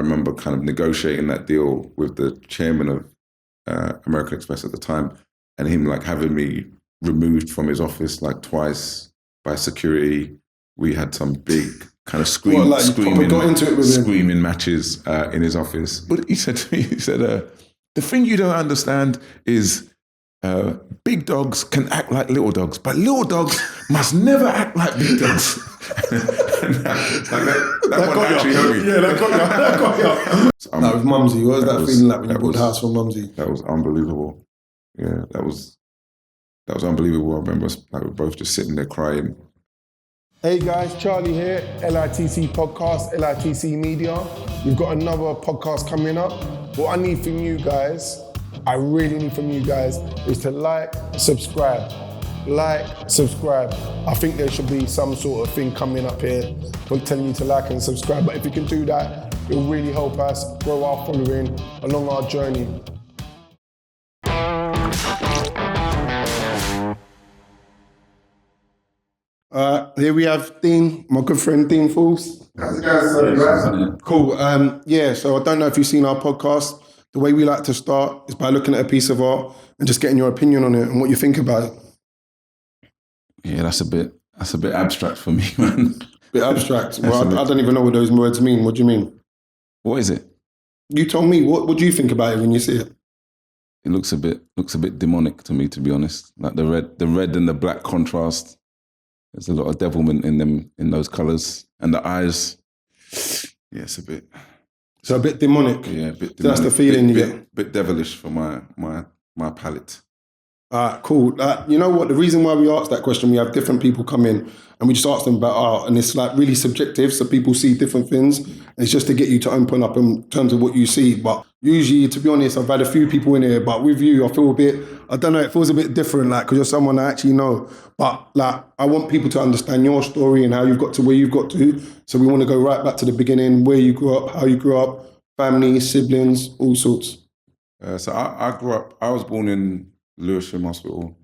remember kind of negotiating that deal with the chairman of American Express at the time, and him like having me removed from his office like twice by security. We had some big kind of screaming matches in his office. But he said to me, the thing you don't understand is big dogs can act like little dogs, but little dogs must never act like big dogs. that one actually hurt me. Yeah, that got you. That was Mumsy. What was that feeling like when you bought the house from Mumsy? That was unbelievable. Yeah, that was unbelievable. I remember we were both just sitting there crying. Hey guys, Charlie here, LITC podcast, LITC Media. We've got another podcast coming up. What I need from you guys, I really need from you guys, is to like, subscribe. I think there should be some sort of thing coming up here telling you to like and subscribe. But if you can do that, it'll really help us grow our following along our journey. Here we have Dean, my good friend Dean Forbes. How's it going? Cool. So I don't know if you've seen our podcast. The way we like to start is by looking at a piece of art and just getting your opinion on it and what you think about it. Yeah, that's a bit abstract for me, man. Bit abstract. Well, I don't even know what those words mean. What do you mean? What is it? You told me. What do you think about it when you see it? It looks a bit demonic to me, to be honest. Like the red and the black contrast. There's a lot of devilment in them, in those colours. And the eyes, yeah, it's a bit... So a bit demonic? Yeah, a bit demonic. That's the feeling you get? Bit devilish for my palate. Cool. You know what? The reason why we asked that question, we have different people come in and we just ask them about art, and it's like really subjective, so people see different things. And it's just to get you to open up in terms of what you see. But usually, to be honest, I've had a few people in here, but with you, I feel a bit, I don't know, it feels a bit different, like, because you're someone I actually know. But like, I want people to understand your story and how you've got to where you've got to. So we want to go right back to the beginning, where you grew up, how you grew up, family, siblings, all sorts. So I grew up, I was born in Lewisham Hospital.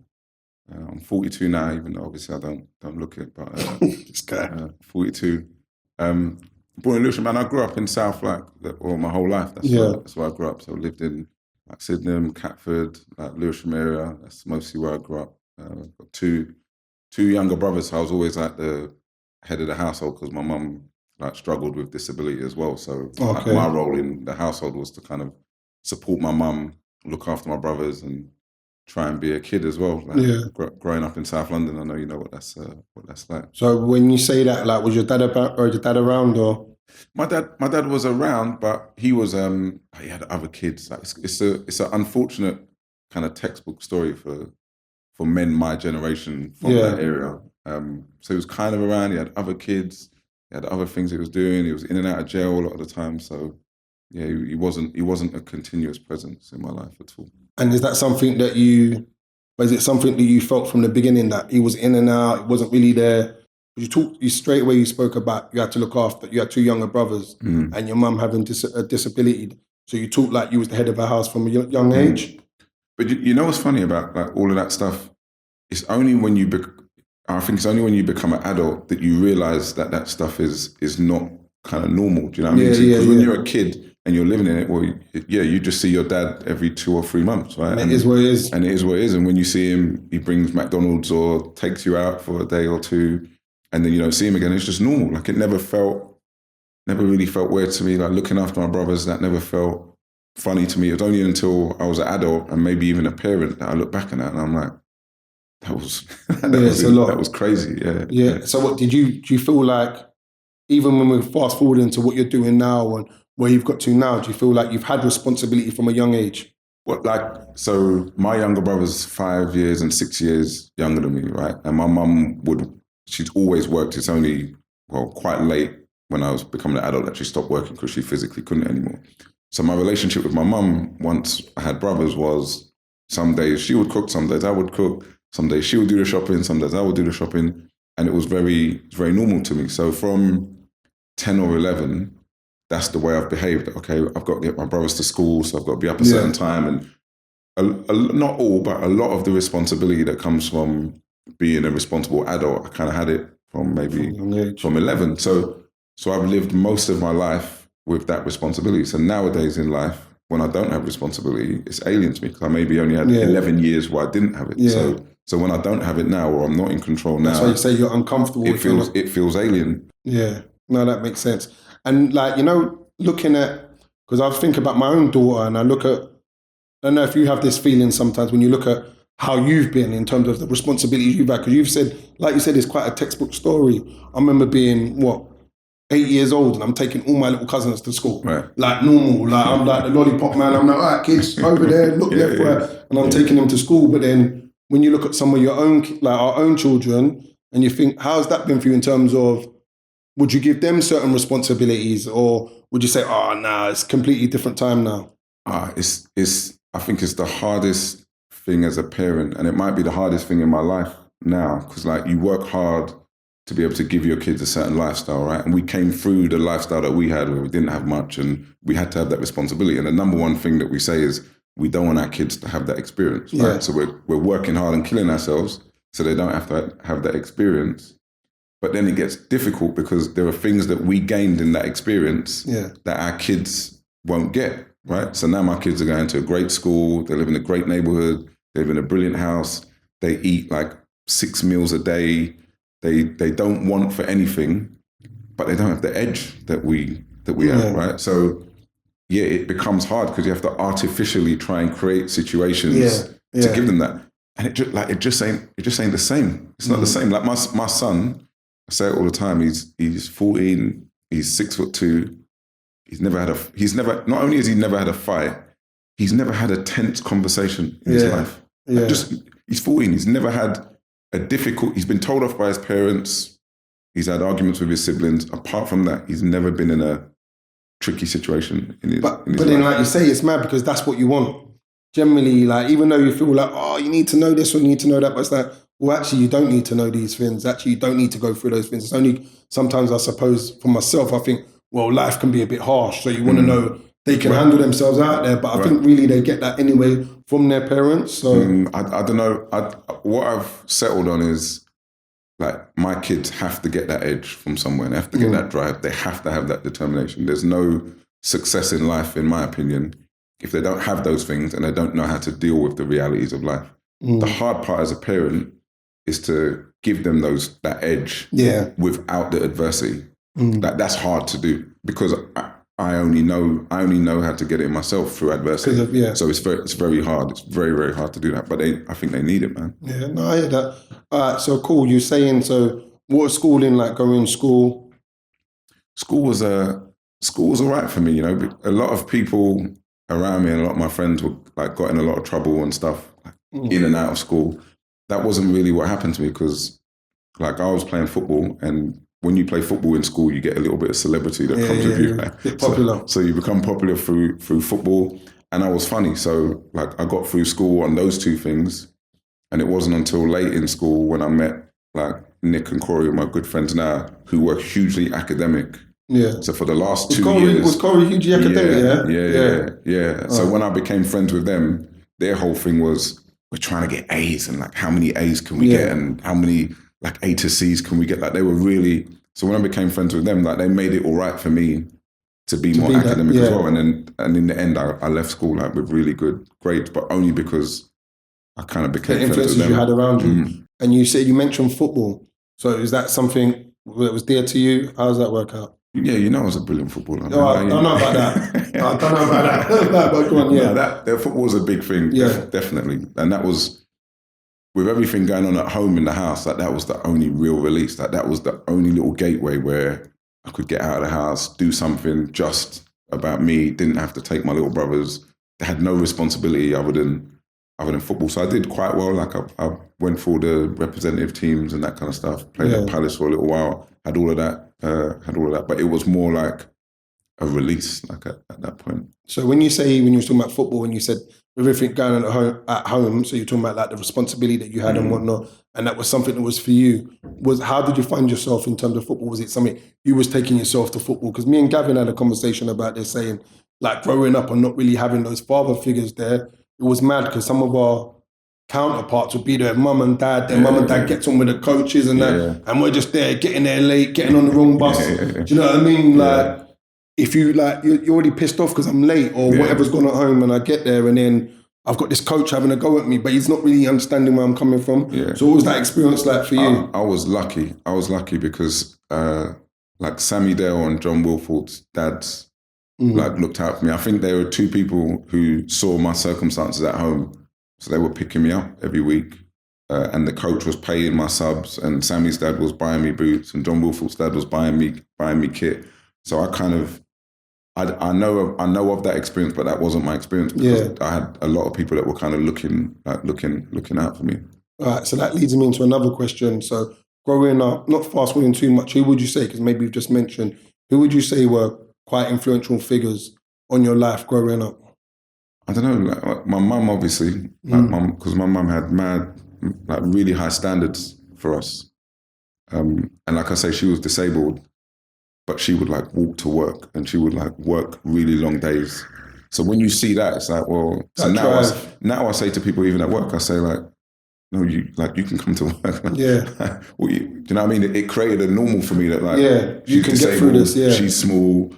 I'm 42 now, even though obviously I don't look it, but this guy. 42. Born in Lewisham, and I grew up in South, like, my whole life. That's where I grew up. So I lived in like Sydenham, Catford, like Lewisham area. That's mostly where I grew up. Got two younger brothers. So I was always like the head of the household because my mum like struggled with disability as well. So like, my role in the household was to kind of support my mum, look after my brothers, and try and be a kid as well. Like, growing up in South London, I know you know what that's like. So when you say that, like, was your dad around, or? My dad was around, but he was he had other kids. Like, it's an unfortunate kind of textbook story for men my generation from that area. So he was kind of around. He had other kids. He had other things he was doing. He was in and out of jail a lot of the time. So yeah, he wasn't a continuous presence in my life at all. And is that something that you felt from the beginning, that he was in and out, it wasn't really there? You straight away, you spoke about you had to look after, you had two younger brothers and your mum having a disability. So you talked like you was the head of a house from a young age. But you know what's funny about like all of that stuff? It's only when you become an adult that you realise that stuff is not kind of normal. Do you know what I mean? Because when you're a kid and you're living in it, well, you just see your dad every 2 or 3 months, right? And it is what it is. And it is what it is. And when you see him, he brings McDonald's or takes you out for a day or two, and then you don't see him again. It's just normal. Like, it never really felt weird to me. Like, looking after my brothers, that never felt funny to me. It was only until I was an adult and maybe even a parent that I look back on that and I'm like, that was a lot. That was crazy. Yeah. So what do you feel like, even when we fast forward into what you're doing now and where you've got to now, do you feel like you've had responsibility from a young age? So my younger brother's 5 years and 6 years younger than me, right? And my mum she'd always worked. It's only, quite late when I was becoming an adult that she stopped working because she physically couldn't anymore. So my relationship with my mum, once I had brothers, was some days she would cook, some days I would cook, some days she would do the shopping, some days I would do the shopping. And it was very, very normal to me. So from 10 or 11, that's the way I've behaved. Okay, I've got to get my brothers to school, so I've got to be up a certain time. And not all, but a lot of the responsibility that comes from being a responsible adult, I kind of had it from 11. So I've lived most of my life with that responsibility. So nowadays in life, when I don't have responsibility, it's alien to me because I maybe only had 11 years where I didn't have it. Yeah. So when I don't have it now, or I'm not in control now, that's why you say you're uncomfortable. It feels alien. Yeah, no, that makes sense. And like, you know, looking at, because I think about my own daughter and I look at, I don't know if you have this feeling sometimes when you look at how you've been in terms of the responsibilities you've had, because you've said, like you said, it's quite a textbook story. I remember being, 8 years old and I'm taking all my little cousins to school. Right. Like normal, like I'm like the lollipop man. I'm like, all right, kids, over there, look left, right. And I'm taking them to school. But then when you look at some of your own, like our own children, and you think, how's that been for you in terms of, would you give them certain responsibilities or would you say, oh, nah, it's a completely different time now? I think it's the hardest thing as a parent, and it might be the hardest thing in my life now, because like you work hard to be able to give your kids a certain lifestyle, right? And we came through the lifestyle that we had where we didn't have much and we had to have that responsibility. And the number one thing that we say is we don't want our kids to have that experience, right? Yeah. So we're working hard and killing ourselves so they don't have to have that experience. But then it gets difficult because there are things that we gained in that experience that our kids won't get, right? So now my kids are going to a great school, they live in a great neighborhood, they live in a brilliant house, they eat like 6 meals a day, they don't want for anything, but they don't have the edge that we have, right? So yeah, it becomes hard because you have to artificially try and create situations to give them that. And it just ain't the same. It's not the same. Like my son, I say it all the time, he's 14, he's 6'2", not only has he never had a fight, he's never had a tense conversation in his life. Yeah. He's 14, he's never had he's been told off by his parents, he's had arguments with his siblings. Apart from that, he's never been in a tricky situation in his But life. then like you say, it's mad because that's what you want. Generally, like even though you feel like, oh, you need to know this or you need to know that, but it's like, well, actually, you don't need to know these things. Actually, you don't need to go through those things. It's only sometimes, I suppose, for myself, I think, well, life can be a bit harsh. So you want to know they can handle themselves out there. But I think really they get that anyway from their parents. So I don't know. What I've settled on is like my kids have to get that edge from somewhere. They have to get that drive. They have to have that determination. There's no success in life, in my opinion, if they don't have those things and they don't know how to deal with the realities of life. The hard part as a parent is to give them that edge without the adversity. That's hard to do because I only know how to get it myself through adversity. So it's very hard. It's very, very hard to do that. But I think they need it, man. Yeah, no, I hear that. All right, so cool. You're saying, so what was schooling like, going to school? School was all right for me, you know. A lot of people around me and a lot of my friends were like got in a lot of trouble and stuff in and out of school. That wasn't really what happened to me because like I was playing football, and when you play football in school, you get a little bit of celebrity that comes with you. Right? Popular. So you become popular through football, and I was funny. So like I got through school on those two things, and it wasn't until late in school when I met like Nick and Corey, my good friends now, who were hugely academic. Yeah. So for the last 2 years, was Corey hugely academic? Yeah. So when I became friends with them, their whole thing was, we're trying to get A's, and like how many A's can we get, and how many like A to C's can we get? Like they were really. So when I became friends with them, like they made it all right for me to be more academic as well. And in the end, I left school like with really good grades, but only because I kind of became friends with them. The influences you had around you, and you mentioned football. So is that something that was dear to you? How does that work out? Yeah, you know I was a brilliant footballer. I don't know about that. I don't know about that. But go on, that football was a big thing, definitely. And that was, with everything going on at home in the house, like that was the only real release. Like that was the only little gateway where I could get out of the house, do something just about me, didn't have to take my little brothers. They had no responsibility other than football. So I did quite well. Like I went through the representative teams and that kind of stuff, played at Palace for a little while, had all of that. But it was more like a release, like at that point. So when you were talking about football, and you said everything going on at home, so you're talking about like the responsibility that you had and whatnot, and that was something that was for you. How did you find yourself in terms of football? Was it something you was taking yourself to football? Because me and Gavin had a conversation about this, saying like growing up and not really having those father figures there, it was mad because some of our counterparts would be there, mum and dad. Their mum and dad gets on with the coaches and that, and we're just there, getting there late, getting on the wrong bus. Do you know what I mean? Like, if you like, you're already pissed off because I'm late or whatever's gone at home, and I get there and then I've got this coach having a go at me, but he's not really understanding where I'm coming from. Yeah. So what was that experience like for you? I was lucky. I was lucky because like Sammy Dale and John Wilford's dads like looked out for me. I think there were two people who saw my circumstances at home, so they were picking me up every week. And the coach was paying my subs, and Sammy's dad was buying me boots, and John Wilford's dad was buying me kit. So I kind of, I know of that experience, but that wasn't my experience because I had a lot of people that were kind of looking out for me. All right, so that leads me into another question. So growing up, not fast forwarding too much, who would you say, because maybe you've just mentioned, who would you say were quite influential figures on your life growing up? I don't know, like my mum, obviously, because my mum had like really high standards for us. And like I say, she was disabled, but she would like walk to work and she would like work really long days. So when you see that, it's like, well, so now I say to people, even at work, I say like, no, you can come to work. Yeah. Well, do you know what I mean? It created a normal for me that like, you can get through this. Yeah. She's small.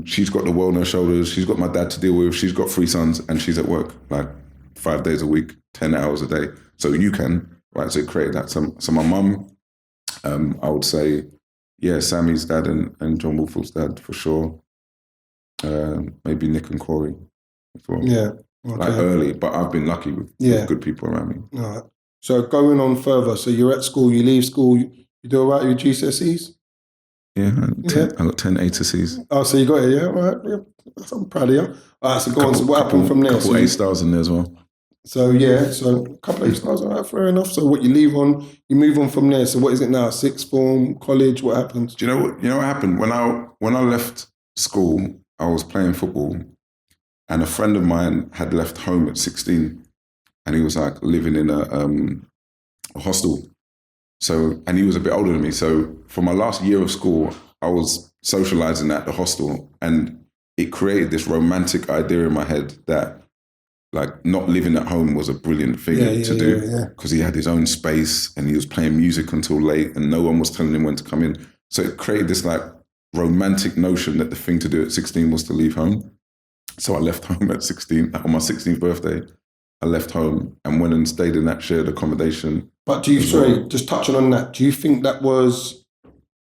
She's got the world on her shoulders. She's got my dad to deal with. She's got 3 sons and she's at work like 5 days a week, 10 hours a day. So you can, right? So it created that. So my mum, I would say, yeah, Sammy's dad and John Wolford's dad for sure. Maybe Nick and Corey as well. Yeah. Okay. Like early, but I've been lucky with good people around me. All right. So going on further, so you're at school, you leave school, you do all right with your GCSEs? Yeah, I got 10 A to C's. Oh, so you got it, yeah? All right. Yeah. I'm proud of you. All right, so go on. So what happened from there? Couple A stars in there as well. So so a couple of A stars, all right, fair enough. So what, you move on from there. So what is it now? Sixth form, college, what happens? Do you know what happened? When I left school, I was playing football and a friend of mine had left home at 16 and he was like living in a hostel. So, and he was a bit older than me. So for my last year of school, I was socializing at the hostel and it created this romantic idea in my head that like not living at home was a brilliant thing to do because he had his own space and he was playing music until late and no one was telling him when to come in. So it created this like romantic notion that the thing to do at 16 was to leave home. So I left home at 16, on my 16th birthday. I left home and went and stayed in that shared accommodation. But just touching on that, do you think that was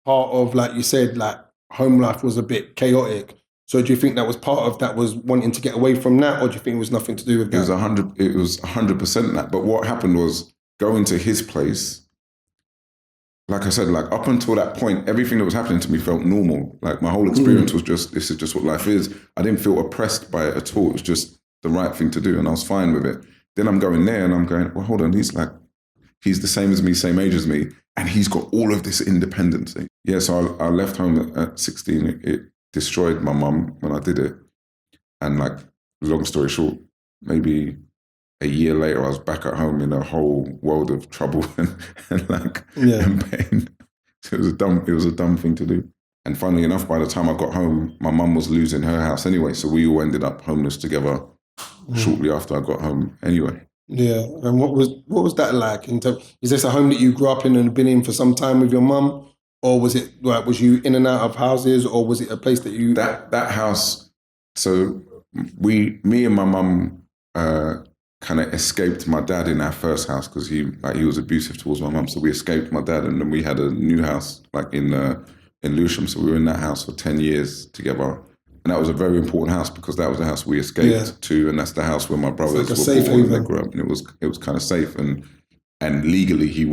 part of, like you said, like home life was a bit chaotic? So do you think that was part of that, was wanting to get away from that, or do you think it was nothing to do with that? It was 100% that. But what happened was going to his place, like I said, like up until that point, everything that was happening to me felt normal. Like my whole experience was just, this is just what life is. I didn't feel oppressed by it at all. It was just the right thing to do and I was fine with it. Then I'm going there and I'm going, well, hold on, he's the same as me, same age as me, and he's got all of this independence. Yeah, so I left home at 16. It destroyed my mum when I did it. And like, long story short, maybe a year later, I was back at home in a whole world of trouble and pain. So it was a dumb thing to do. And funnily enough, by the time I got home, my mum was losing her house anyway. So we all ended up homeless together shortly after I got home anyway. Yeah. And what was that like? Is this a home that you grew up in and been in for some time with your mum? Or was it like, was you in and out of houses, or was it a place that you... That house, so me and my mum kind of escaped my dad in our first house because he was abusive towards my mum. So we escaped my dad and then we had a new house like in Lewisham. So we were in that house for 10 years together. And that was a very important house because that was the house we escaped to, and that's the house where my brothers were born and they grew up. And it was kind of safe, and legally he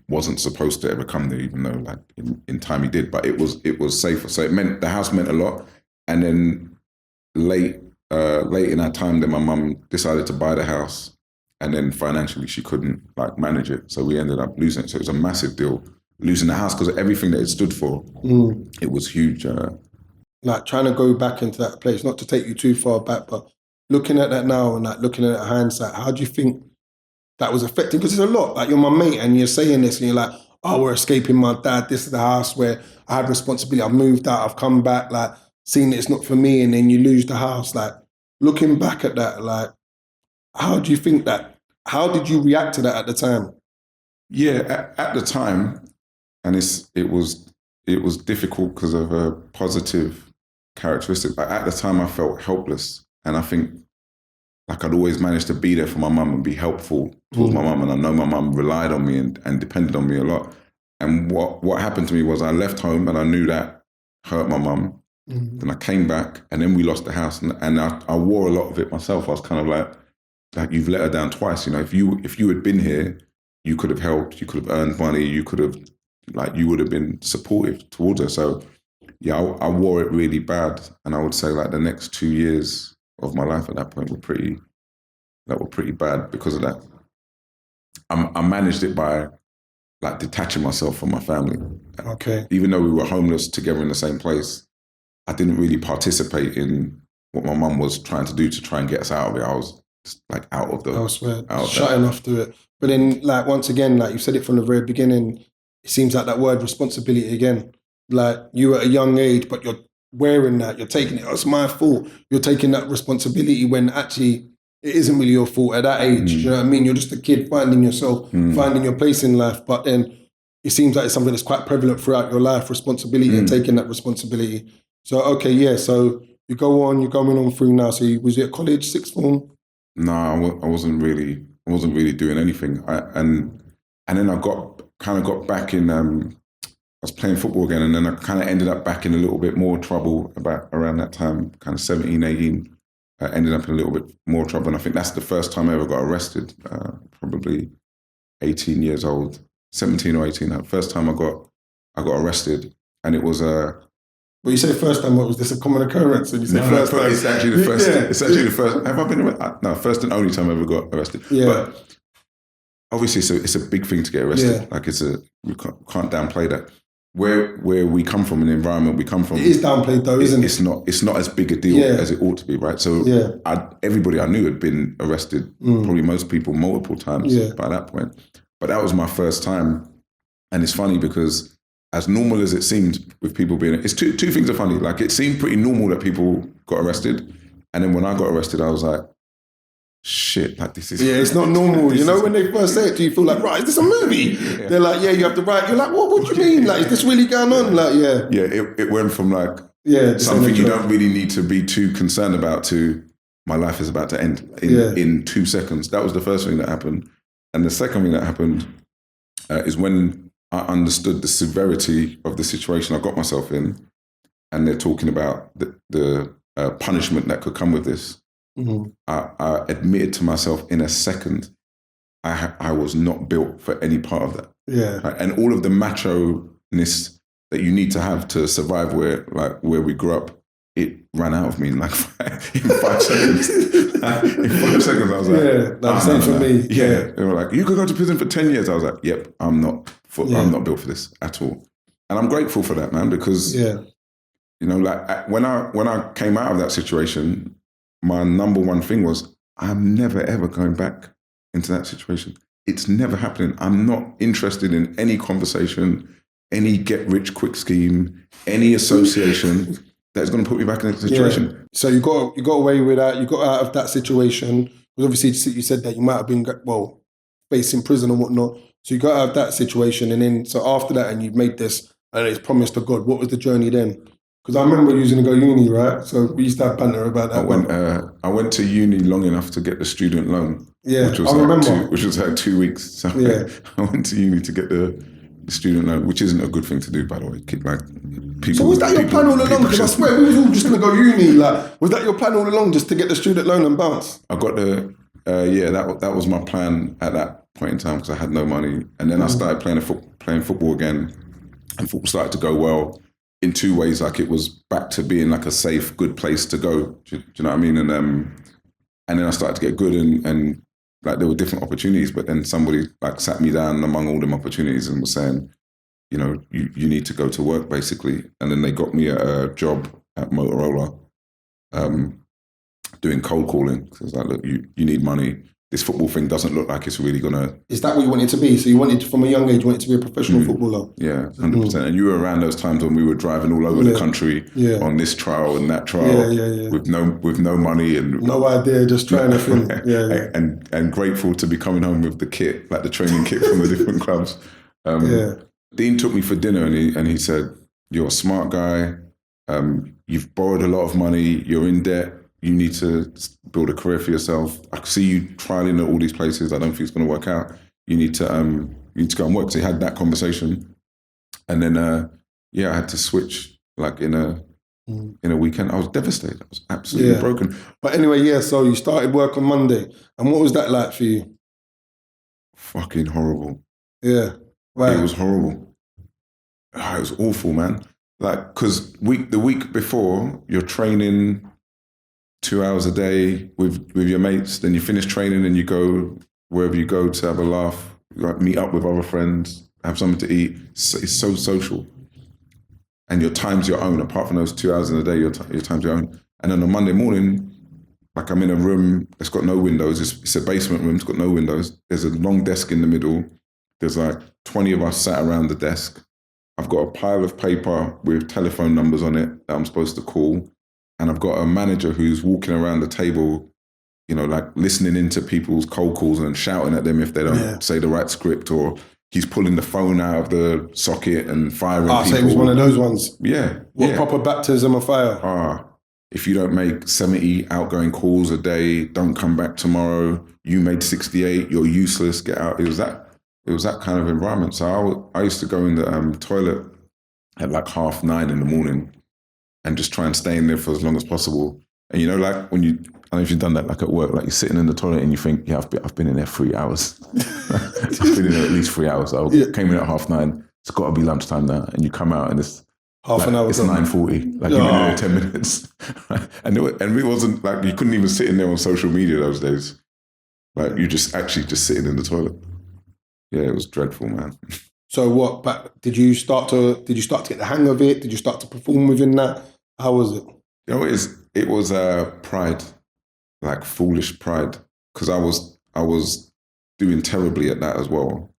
wasn't supposed to ever come there, even though like in time he did. But it was safer, so the house meant a lot. And then late in our time, then my mum decided to buy the house, and then financially she couldn't like manage it, so we ended up losing it. So it was a massive deal losing the house because everything that it stood for, it was huge. Like trying to go back into that place, not to take you too far back, but looking at that now and like looking at it hindsight, how do you think that was affecting? Because it's a lot. Like, you're my mate and you're saying this and you're like, oh, we're escaping my dad. This is the house where I had responsibility. I've moved out. I've come back, like seeing it's not for me. And then you lose the house. Like looking back at that, like, how do you think that, how did you react to that at the time? Yeah, at the time, and it was difficult because of a positive characteristic. Like at the time, I felt helpless, and I think like I'd always managed to be there for my mum and be helpful towards my mum, and I know my mum relied on me and depended on me a lot. And what happened to me was I left home, and I knew that hurt my mum. Then I came back, and then we lost the house, and I wore a lot of it myself. I was kind of like you've let her down twice. You know, if you had been here, you could have helped, you could have earned money, you could have you would have been supportive towards her. So yeah, I wore it really bad, and I would say like the next 2 years of my life at that point were pretty bad because of that. I managed it by like detaching myself from my family. Okay. Even though we were homeless together in the same place, I didn't really participate in what my mum was trying to do to try and get us out of it. I was just like out of the elsewhere, shutting off to it. But then, like once again, like you said it from the very beginning, it seems like that word responsibility again. Like you at a young age, but you're wearing that, you're taking it. Oh, it's my fault. You're taking that responsibility when actually it isn't really your fault at that age. You know what I mean? You're just a kid finding yourself, finding your place in life. But then it seems like it's something that's quite prevalent throughout your life, responsibility and taking that responsibility. So, okay, yeah. So you're going on through now. So was you at college, sixth form? No, I wasn't really doing anything. And then I got back in, I was playing football again, and then I kind of ended up back in a little bit more trouble about around that time, kind of 17, 18. I ended up in a little bit more trouble. And I think that's the first time I ever got arrested, probably 18 years old, 17 or 18. The first time I got arrested, and it was Well, you say first time, what was this a common occurrence? And you say first time. It's actually the first. Yeah. It's actually the first. Have I been arrested? No, first and only time I ever got arrested. Yeah. But obviously, it's a big thing to get arrested. Yeah. Like we can't downplay that. Where we come from, an environment we come from, it is downplayed though, isn't it? It's not as big a deal as it ought to be, right? So everybody I knew had been arrested, probably most people multiple times by that point. But that was my first time, and it's funny because as normal as it seemed with people being, it's two things are funny. Like it seemed pretty normal that people got arrested, and then when I got arrested, I was like, shit, like this is... Yeah, it's not normal. You know, when they first say it to you, you feel like, right, is this a movie? Yeah. They're like, yeah, you have to write. You're like, what do you mean? Like, is this really going on? Like, yeah. Yeah, it went from like something you don't really need to be too concerned about to my life is about to end in 2 seconds. That was the first thing that happened. And the second thing that happened is when I understood the severity of the situation I got myself in, and they're talking about the punishment that could come with this. Mm-hmm. I admitted to myself in a second I was not built for any part of that. Yeah. And all of the macho-ness that you need to have to survive where we grew up, it ran out of me in like 5 seconds. In 5 seconds, I was like, yeah, that's same for me. Yeah. They were like, you could go to prison for 10 years. I was like, yep, I'm not built for this at all. And I'm grateful for that, man, because you know, like when I came out of that situation, my number one thing was, I'm never, ever going back into that situation. It's never happening. I'm not interested in any conversation, any get-rich-quick scheme, any association that's going to put me back in that situation. Yeah. So you got away with that. You got out of that situation. Because obviously you said that you might have been, facing prison and whatnot. So you got out of that situation. And then, so after that, and you've made this, and it's promised to God, what was the journey then? Because I remember you was going to go uni, right? So we used to have banter about that. I went to uni long enough to get the student loan. Yeah, which was which was like 2 weeks. So I went to uni to get the student loan, which isn't a good thing to do, by the way. So was that your plan all along? Because I swear we was all just going to go uni. Like, was that your plan all along, just to get the student loan and bounce? I got that was my plan at that point in time because I had no money, and then I started playing football again, and football started to go well. In 2 ways, like it was back to being like a safe, good place to go. Do you know what I mean? And then I started to get good, and like there were different opportunities. But then somebody like sat me down among all them opportunities and was saying, you know, you need to go to work basically. And then they got me a job at Motorola, doing cold calling. So it's like, look, you need money. This football thing doesn't look like it's really gonna... Is that what you wanted to be? So you wanted, from a young age, you wanted to be a professional footballer? Yeah, 100%. And you were around those times when we were driving all over the country on this trial and that trial with no money and... No idea, just trying to think. And grateful to be coming home with the kit, like the training kit from the different clubs. Dean took me for dinner and he said, you're a smart guy, You've borrowed a lot of money. You're in debt. You need to build a career for yourself. I see you trialing at all these places. I don't think it's going to work out. You need to go and work. So he had that conversation, and then I had to switch like in a weekend. I was devastated. I was absolutely broken. But anyway, so you started work on Monday, and what was that like for you? Fucking horrible. Yeah, right. It was horrible. It was awful, man. Like, because the week before, you're training 2 hours a day with your mates, then you finish training and you go wherever you go to have a laugh, like meet up with other friends, have something to eat. It's so social. And your time's your own. Apart from those 2 hours in a day, your time's your own. And then on Monday morning, like I'm in a room that's got no windows. It's a basement room. It's got no windows. There's a long desk in the middle. There's like 20 of us sat around the desk. I've got a pile of paper with telephone numbers on it that I'm supposed to call. And I've got a manager who's walking around the table, you know, like listening into people's cold calls and shouting at them if they don't say the right script, or he's pulling the phone out of the socket and firing people. So it was one of those ones. Yeah. What proper baptism of fire? If you don't make 70 outgoing calls a day, don't come back tomorrow. You made 68, you're useless, get out. It was that kind of environment. So I used to go in the toilet at like 9:30 in the morning and just try and stay in there for as long as possible. And you know, like when I don't know if you've done that, like at work, like you're sitting in the toilet and you think, yeah, I've been in there 3 hours. I've been in there at least 3 hours. I came in at 9:30. It's got to be lunchtime now. And you come out and it's half an hour. It's 9:40. Like you've been there 10 minutes. and it wasn't like you couldn't even sit in there on social media those days. Like you just sitting in the toilet. Yeah, it was dreadful, man. So what? But did you start to get the hang of it? Did you start to perform within that? How was it? You know, it was pride, like foolish pride, because I was doing terribly at that as well.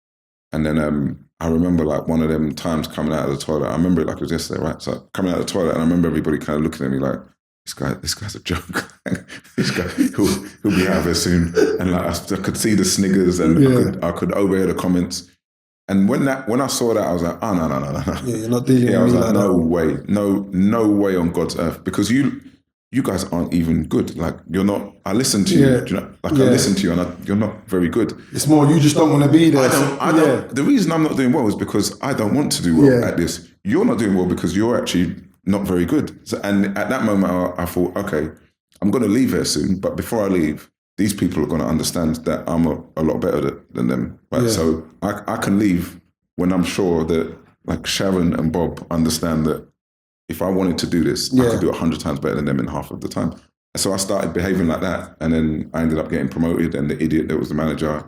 And then I remember like one of them times coming out of the toilet. I remember it like it was yesterday, right? So coming out of the toilet, and I remember everybody kind of looking at me like, this guy's a joke. This guy, he'll be out of here soon. And like I could see the sniggers, and I could overhear the comments. And when I saw that, I was like, oh, no. Yeah, you're not dealing with me. I was like, no way. No way on God's earth. Because you guys aren't even good. Like, you're not, I listen to you. Do you know? Like, I listen to you and you're not very good. It's more, you just don't want to be there. I don't. The reason I'm not doing well is because I don't want to do well at this. You're not doing well because you're actually not very good. So, and at that moment, I thought, okay, I'm going to leave here soon. But before I leave, these people are going to understand that I'm a lot better than them. Right? Yeah. So I can leave when I'm sure that like Sharon and Bob understand that if I wanted to do this, I could do 100 times better than them in half of the time. So I started behaving like that. And then I ended up getting promoted, and the idiot that was the manager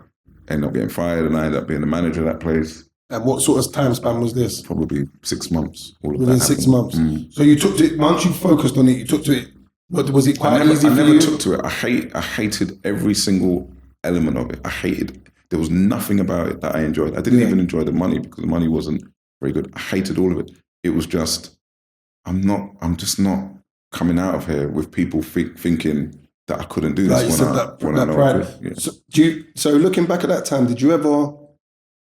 ended up getting fired, and I ended up being the manager of that place. And what sort of time span was this? Probably 6 months. Within 6 months. So you took to it, once you focused on it, you took to it. But was it quite easy for you? I never took to it. I hated every single element of it. I hated. There was nothing about it that I enjoyed. I didn't even enjoy the money because the money wasn't very good. I hated all of it. It was just, I'm just not coming out of here with people thinking that I couldn't do this when I know I could. Yeah. So looking back at that time,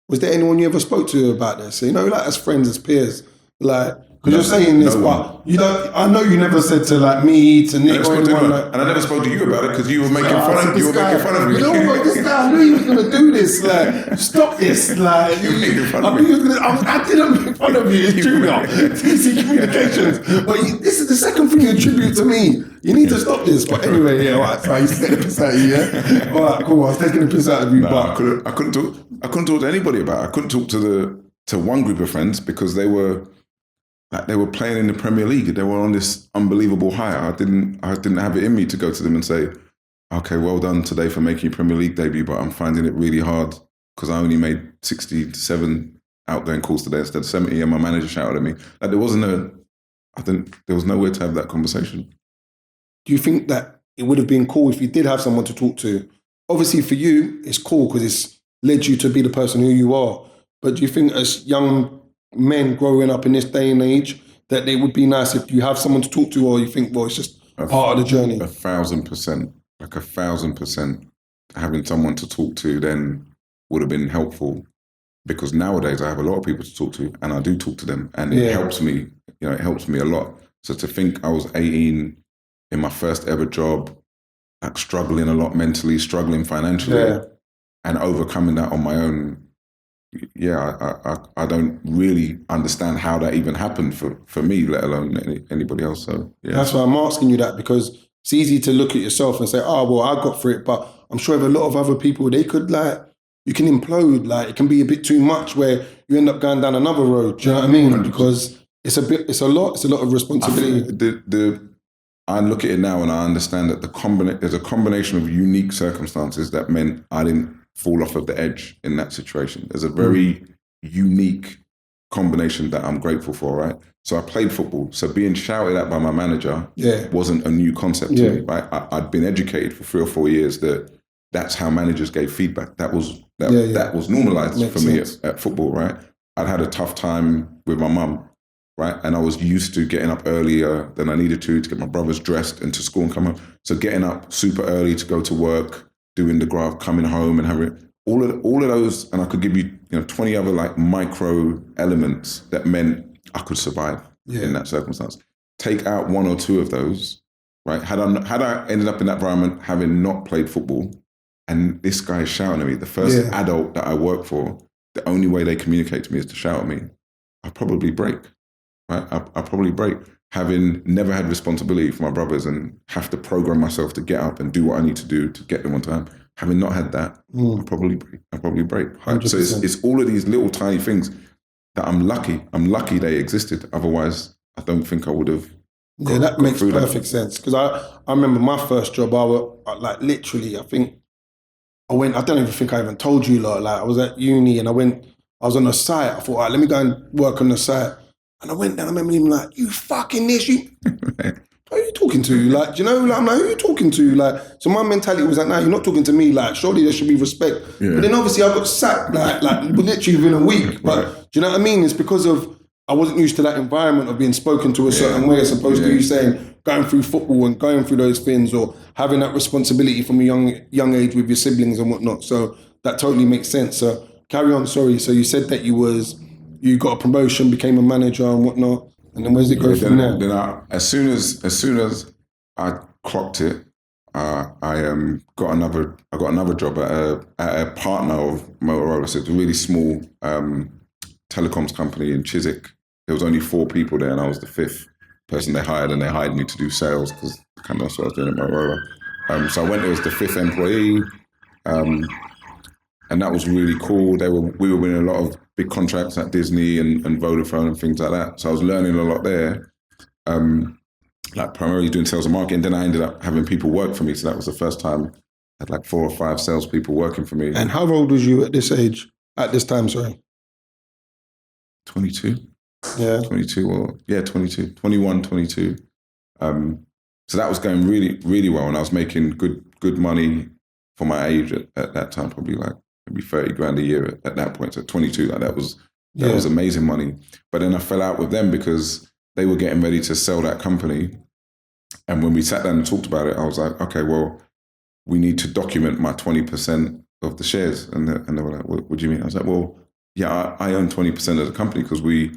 was there anyone you ever spoke to about this? So, you know, like as friends, as peers, like, because you're saying this, but you don't. I know you never said to like me, to Nick, or anyone. And I never spoke to you about it because you were making fun of me. You know what? This guy, I knew he was going to do this. Like, stop this. Like, you were making fun of me. I didn't make fun of you. It's Junior, TC Communications. But this is the second thing you attribute to me. You need to stop this. But anyway, all right. So I used to take the piss out of you. Yeah. All right, cool. I was taking the piss out of you, but I couldn't talk to anybody about it. I couldn't talk to one group of friends because they were playing in the Premier League. They were on this unbelievable high. I didn't have it in me to go to them and say, okay, well done today for making your Premier League debut, but I'm finding it really hard because I only made 67 outgoing calls today instead of 70, and my manager shouted at me. Like there was nowhere to have that conversation. Do you think that it would have been cool if you did have someone to talk to? Obviously for you, it's cool because it's led you to be the person who you are. But do you think as young men growing up in this day and age that it would be nice if you have someone to talk to, or you think, well, it's just part of the journey? 1,000%, like 1,000%. Having someone to talk to then would have been helpful, because nowadays I have a lot of people to talk to, and I do talk to them, and it helps me. You know, it helps me a lot. So to think I was 18 in my first ever job, like struggling a lot mentally, struggling financially, and overcoming that on my own. Yeah, I don't really understand how that even happened for me, let alone anybody else. So yeah, that's why I'm asking you that, because it's easy to look at yourself and say, oh, well, I got through it, but I'm sure if a lot of other people, they could you can implode, it can be a bit too much where you end up going down another road. Do you know what I mean? 100%. Because it's a lot of responsibility. I look at it now and I understand that there's a combination of unique circumstances that meant I didn't fall off of the edge in that situation. There's a very unique combination that I'm grateful for, right? So I played football. So being shouted at by my manager wasn't a new concept to me, right? I'd been educated for 3 or 4 years that's how managers gave feedback. That was normalized for me at football, right? I'd had a tough time with my mum, right? And I was used to getting up earlier than I needed to get my brothers dressed and to school and come home. So getting up super early to go to work, doing the graft, coming home and having all of those, and I could give you 20 other micro elements that meant I could survive in that circumstance. Take out 1 or 2 of those, right? Had I ended up in that environment having not played football, and this guy is shouting at me, the first adult that I work for, the only way they communicate to me is to shout at me, I'd probably break. Right? I probably break, having never had responsibility for my brothers and have to program myself to get up and do what I need to do to get them on time. Having not had that, I probably break. Right? So it's all of these little tiny things that I'm lucky they existed. Otherwise, I don't think I would have. That makes perfect sense. Because I remember my first job. I was literally, I think I don't even think I even told you lot. I was at uni and I was on a site. I thought, all right, let me go and work on the site. And I went down, I remember him you fucking this, you, who are you talking to? Do you know, I'm like, who are you talking to? So my mentality was no, you're not talking to me, surely there should be respect. Yeah. But then obviously I got sacked, literally within a week. But do you know what I mean? It's because of, I wasn't used to that environment of being spoken to a certain way, as opposed to you saying, going through football and going through those things, or having that responsibility from a young age with your siblings and whatnot. So that totally makes sense. So carry on, sorry. So you said that you got a promotion, became a manager and whatnot, and then where's it go from there? Then as soon as I clocked it, I got another job at a partner of Motorola. So it's a really small telecoms company in Chiswick. There was only 4 people there, and I was the 5th person they hired, and they hired me to do sales because that's what I was doing at Motorola. So I went there as the 5th employee. And that was really cool. We were winning a lot of big contracts at Disney and Vodafone and things like that. So I was learning a lot there, primarily doing sales and marketing. Then I ended up having people work for me. So that was the first time I had 4 or 5 salespeople working for me. And how old was you at this age? At this time, sorry? 22. Yeah. 22. 21, 22. So that was going really, really well. And I was making good money for my age at that time, probably maybe 30 grand a year at that point. So 22, that was amazing money. But then I fell out with them because they were getting ready to sell that company. And when we sat down and talked about it, I was like, okay, well, we need to document my 20% of the shares. And they were like, what do you mean? I was like, well, yeah, I own 20% of the company because we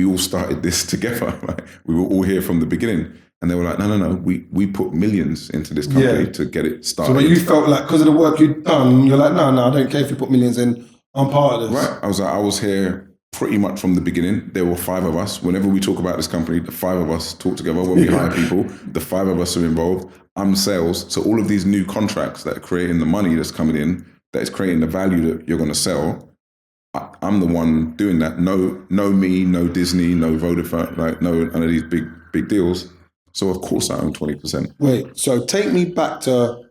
all started this together. Right? We were all here from the beginning. And they were like, no, we put millions into this company to get it started. So when you felt because of the work you'd done, you're like, no, I don't care if you put millions in, I'm part of this. Right. I was here pretty much from the beginning. There were 5 of us. Whenever we talk about this company, the 5 of us talk together. When we hire people, the 5 of us are involved. I'm sales. So all of these new contracts that are creating the money that's coming in, that is creating the value that you're going to sell, I'm the one doing that. No me, no Disney, no Vodafone, no none of these big deals. So of course I own 20%. Wait, so take me back to,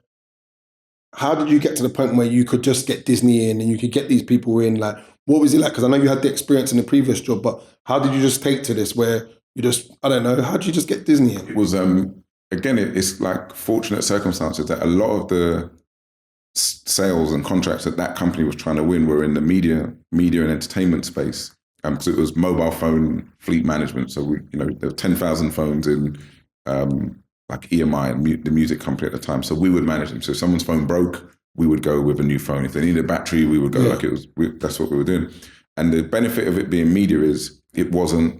how did you get to the point where you could just get Disney in and you could get these people in? What was it like? Because I know you had the experience in the previous job, but how did you just take to this where you just, I don't know, how did you just get Disney in? It was, again, it's fortunate circumstances that a lot of the sales and contracts that company was trying to win were in the media and entertainment space. Because it was mobile phone fleet management. So there were 10,000 phones in EMI, and the music company at the time. So we would manage them. So if someone's phone broke, we would go with a new phone. If they needed a battery, we would go that's what we were doing. And the benefit of it being media is it wasn't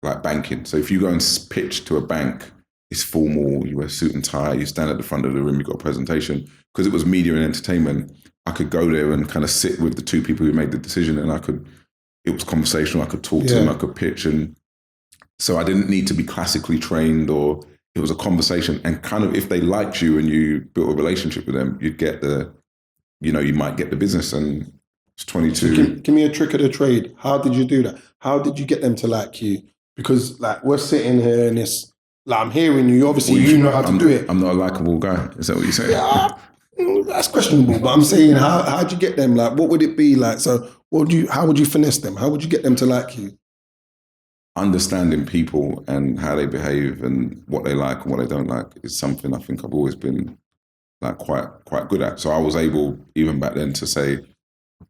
like banking. So if you go and pitch to a bank, it's formal, you wear a suit and tie, you stand at the front of the room, you've got a presentation. Because it was media and entertainment, I could go there and kind of sit with the two people who made the decision, and it was conversational, I could talk to them, I could pitch. And so I didn't need to be classically trained, or it was a conversation. And kind of if they liked you and you built a relationship with them, you'd get you might get the business. And it's 22. So give me a trick of the trade. How did you do that? How did you get them to like you? Because like we're sitting here and it's like I'm hearing you. Obviously, you know how to do it. I'm not a likable guy. Is that what you're saying? Yeah, that's questionable. But I'm saying, how'd you get them? Like, what would it be like? So, how would you finesse them? How would you get them to like you? Understanding people and how they behave and what they like and what they don't like is something I think I've always been like quite good at. So I was able even back then to say,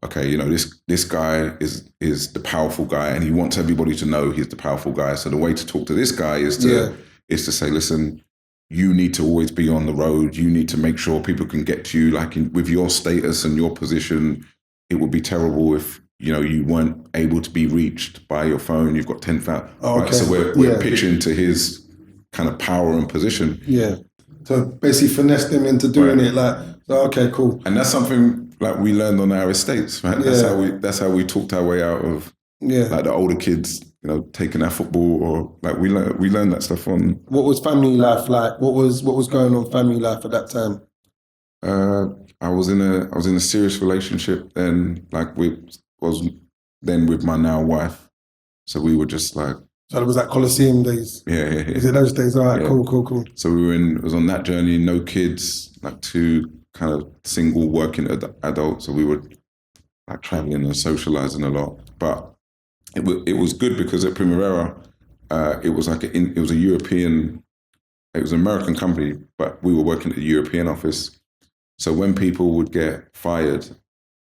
okay, this guy is the powerful guy, and he wants everybody to know he's the powerful guy. So the way to talk to this guy is to say, listen, you need to always be on the road. You need to make sure people can get to you. Like with your status and your position, it would be terrible if you weren't able to be reached by your phone. You've got 10,000. Oh, okay. Right? So we're pitching to his kind of power and position. Yeah. So basically finesse them into doing it. Like, okay, cool. And that's something like we learned on our estates, right? That's how we talked our way out of like the older kids, taking our football, or like we learned that stuff on. What was family life like? What was going on family life at that time? I was in a serious relationship then, like with my now wife. So we were just like. So it was like Colosseum days. Yeah. Is it those days? All right, cool. So it was on that journey, no kids, like two kind of single working adults. So we were like traveling and socializing a lot. But it was good because at Primavera, it was like it was an American company, but we were working at the European office. So when people would get fired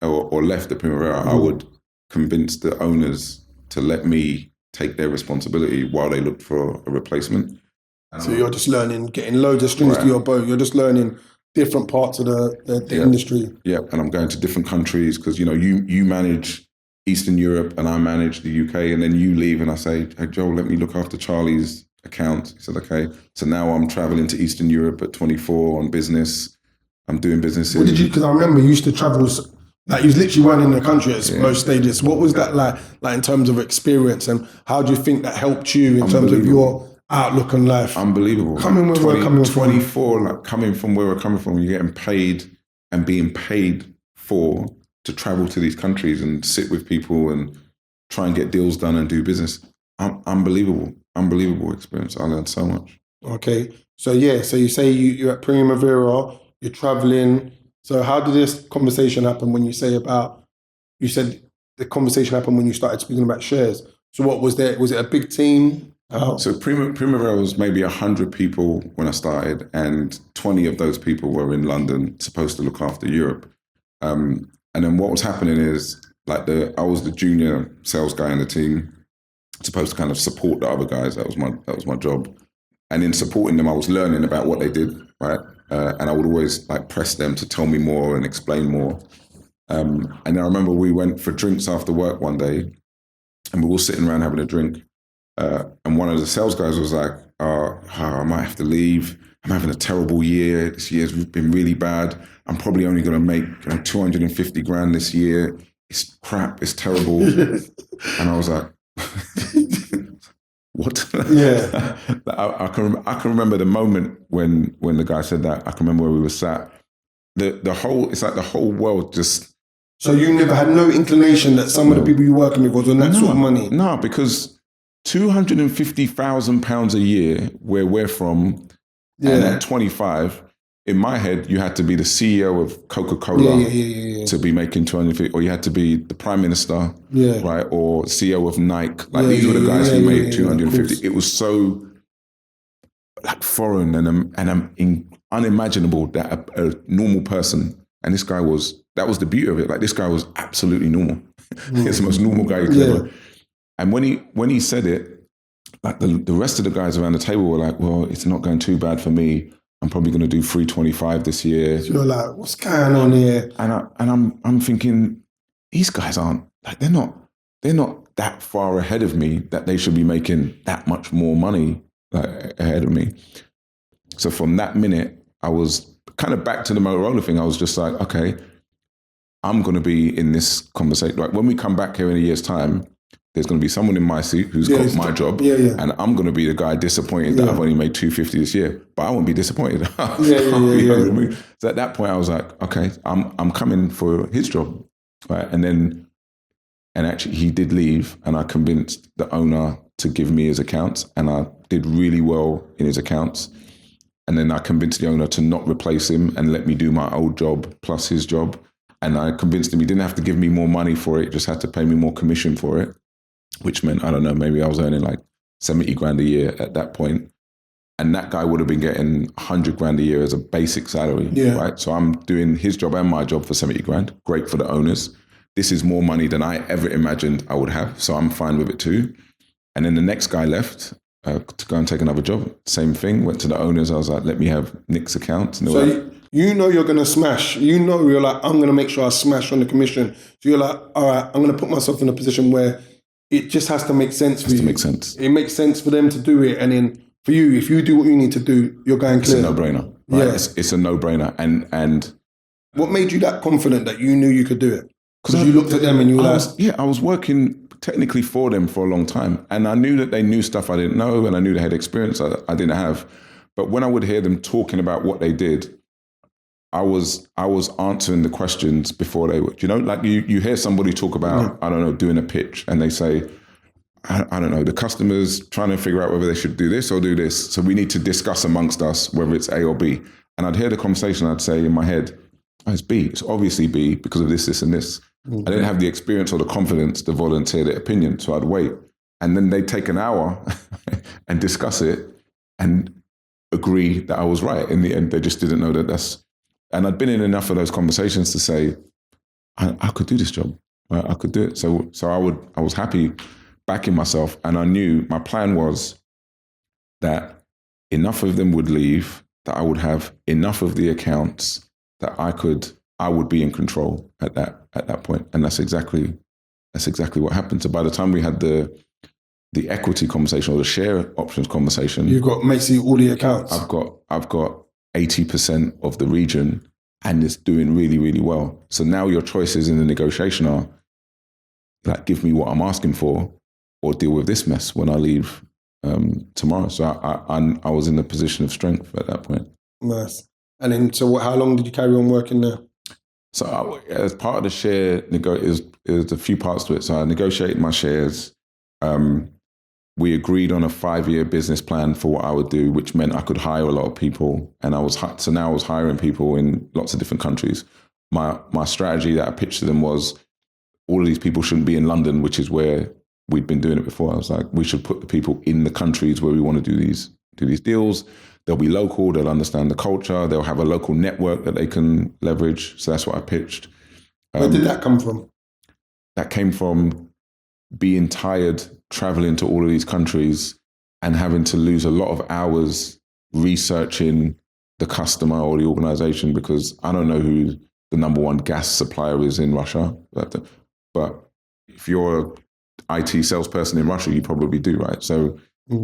or left at Primavera, I would convince the owners to let me take their responsibility while they looked for a replacement. So you're just learning, getting loads of strings to your bow. You're just learning different parts of the industry. Yeah, and I'm going to different countries because, you manage Eastern Europe and I manage the UK, and then you leave and I say, hey, Joel, let me look after Charlie's account. He said, okay. So now I'm traveling to Eastern Europe at 24 on business. I'm doing business. What did you, because I remember you used to travel, like you was literally running the country at most stages. What was that like in terms of experience, and how do you think that helped you in terms of your outlook on life? Unbelievable. Coming where we're coming 24, like coming from where we're coming from, you're getting paid and being paid to travel to these countries and sit with people and try and get deals done and do business. Unbelievable experience. I learned so much. Okay. So so you say you're at Primavera, you're traveling. So how did this conversation happen when you said the conversation happened when you started speaking about shares? So what was there? Was it a big team? So Primavera was maybe 100 people when I started, and 20 of those people were in London, supposed to look after Europe. And then what was happening is I was the junior sales guy in the team, supposed to kind of support the other guys. That was my job. And in supporting them, I was learning about what they did, right? And I would always press them to tell me more and explain more. And I remember we went for drinks after work one day, and we were all sitting around having a drink. And one of the sales guys was like, I might have to leave. I'm having a terrible year. This year's been really bad. I'm probably only going to make 250 grand this year. It's crap. It's terrible. And I was like, what? Yeah. I can remember the moment when the guy said that. I can remember where we were sat. It's like the whole world just. So you never had no inclination that some of the people you're working with was on that sort of money? No, because £250,000 a year where we're from, and at 25, in my head, you had to be the CEO of Coca-Cola to be making 250, or you had to be the Prime Minister, right, or CEO of Nike. These were the guys who made 250. It was so foreign and unimaginable that a normal person, and this guy that was the beauty of it. This guy was absolutely normal. He's the most normal guy you could ever. And when he said it, the rest of the guys around the table were like, well, it's not going too bad for me. I'm probably going to do 325 this year. So you're like, what's going on here? And I'm thinking, these guys aren't they're not they're not that far ahead of me that they should be making that much more money ahead of me. So from that minute, I was kind of back to the Motorola thing. I was just like, okay, I'm going to be in this conversation. Like when we come back here in a year's time, there's going to be someone in my seat who's got my job, and I'm going to be the guy disappointed that I've only made $250 this year, but I won't be disappointed. So at that point, I was like, okay, I'm coming for his job, right? And actually, he did leave, and I convinced the owner to give me his accounts, and I did really well in his accounts. And then I convinced the owner to not replace him and let me do my old job plus his job. And I convinced him he didn't have to give me more money for it, just had to pay me more commission for it, which meant, I don't know, maybe I was earning like 70 grand a year at that point. And that guy would have been getting 100 grand a year as a basic salary, right? So I'm doing his job and my job for 70 grand. Great for the owners. This is more money than I ever imagined I would have. So I'm fine with it too. And then the next guy left to go and take another job. Same thing, went to the owners. I was like, let me have Nick's account. And so you know you're going to smash. You know you're like, I'm going to make sure I smash on the commission. So you're like, all right, I'm going to put myself in a position where it just has to make sense for you. It has to make sense. It makes sense for them to do it. And then for you, if you do what you need to do, you're going clear. It's a no-brainer. Right? It's a no-brainer. And what made you that confident that you knew you could do it? Because you looked at them and you were like... I was working technically for them for a long time. And I knew that they knew stuff I didn't know, and I knew they had experience I didn't have. But when I would hear them talking about what they did, I was answering the questions before they would. You know, like you hear somebody talk about, I don't know, doing a pitch, and they say, I don't know, the customer's trying to figure out whether they should do this or do this. So we need to discuss amongst us whether it's A or B. And I'd hear the conversation, I'd say in my head, oh, it's B. It's obviously B because of this, this, and this. I didn't have the experience or the confidence to volunteer their opinion, so I'd wait. And then they'd take an hour and discuss it and agree that I was right. In the end, they just didn't know that that's... And I'd been in enough of those conversations to say, I could do this job. I could do it. So I was happy backing myself, and I knew my plan was that enough of them would leave, that I would have enough of the accounts that I would be in control at that point. And that's exactly what happened. So by the time we had the equity conversation or the share options conversation, you've got basically all the accounts. I've got 80% of the region, and it's doing really, really well. So now your choices in the negotiation are like, give me what I'm asking for, or deal with this mess when I leave tomorrow. So I was in a position of strength at that point. Nice. And then, so how long did you carry on working there? So as part of the share, is a few parts to it. So I negotiated my shares. We agreed on a 5-year business plan for what I would do, which meant I could hire a lot of people. And so now I was hiring people in lots of different countries. My strategy that I pitched to them was, all of these people shouldn't be in London, which is where we'd been doing it before. I was like, we should put the people in the countries where we want to do these deals. They'll be local, they'll understand the culture, they'll have a local network that they can leverage. So that's what I pitched. Where did that come from? That came from being tired, traveling to all of these countries and having to lose a lot of hours researching the customer or the organization, because I don't know who the number one gas supplier is in Russia. But if you're an IT salesperson in Russia, you probably do, right? So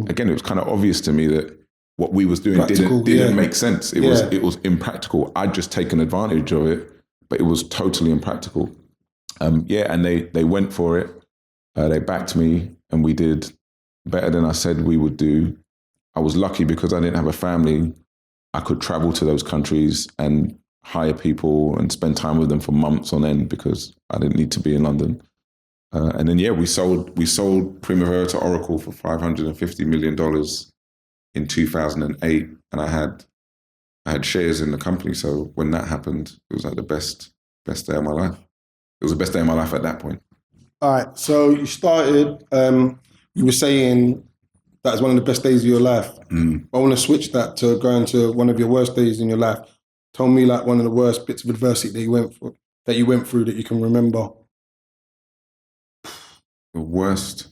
again, it was kind of obvious to me that what we was doing didn't make sense. It was impractical. I'd just taken advantage of it, but it was totally impractical. And they went for it. They backed me, and we did better than I said we would do. I was lucky because I didn't have a family. I could travel to those countries and hire people and spend time with them for months on end because I didn't need to be in London. And then we sold Primavera to Oracle for $550 million in 2008, and I had shares in the company. So when that happened, it was like the best day of my life. It was the best day of my life at that point. All right. So you started. You were saying that was one of the best days of your life. I want to switch that to going to one of your worst days in your life. Tell me like one of the worst bits of adversity that you went through that you can remember. The worst.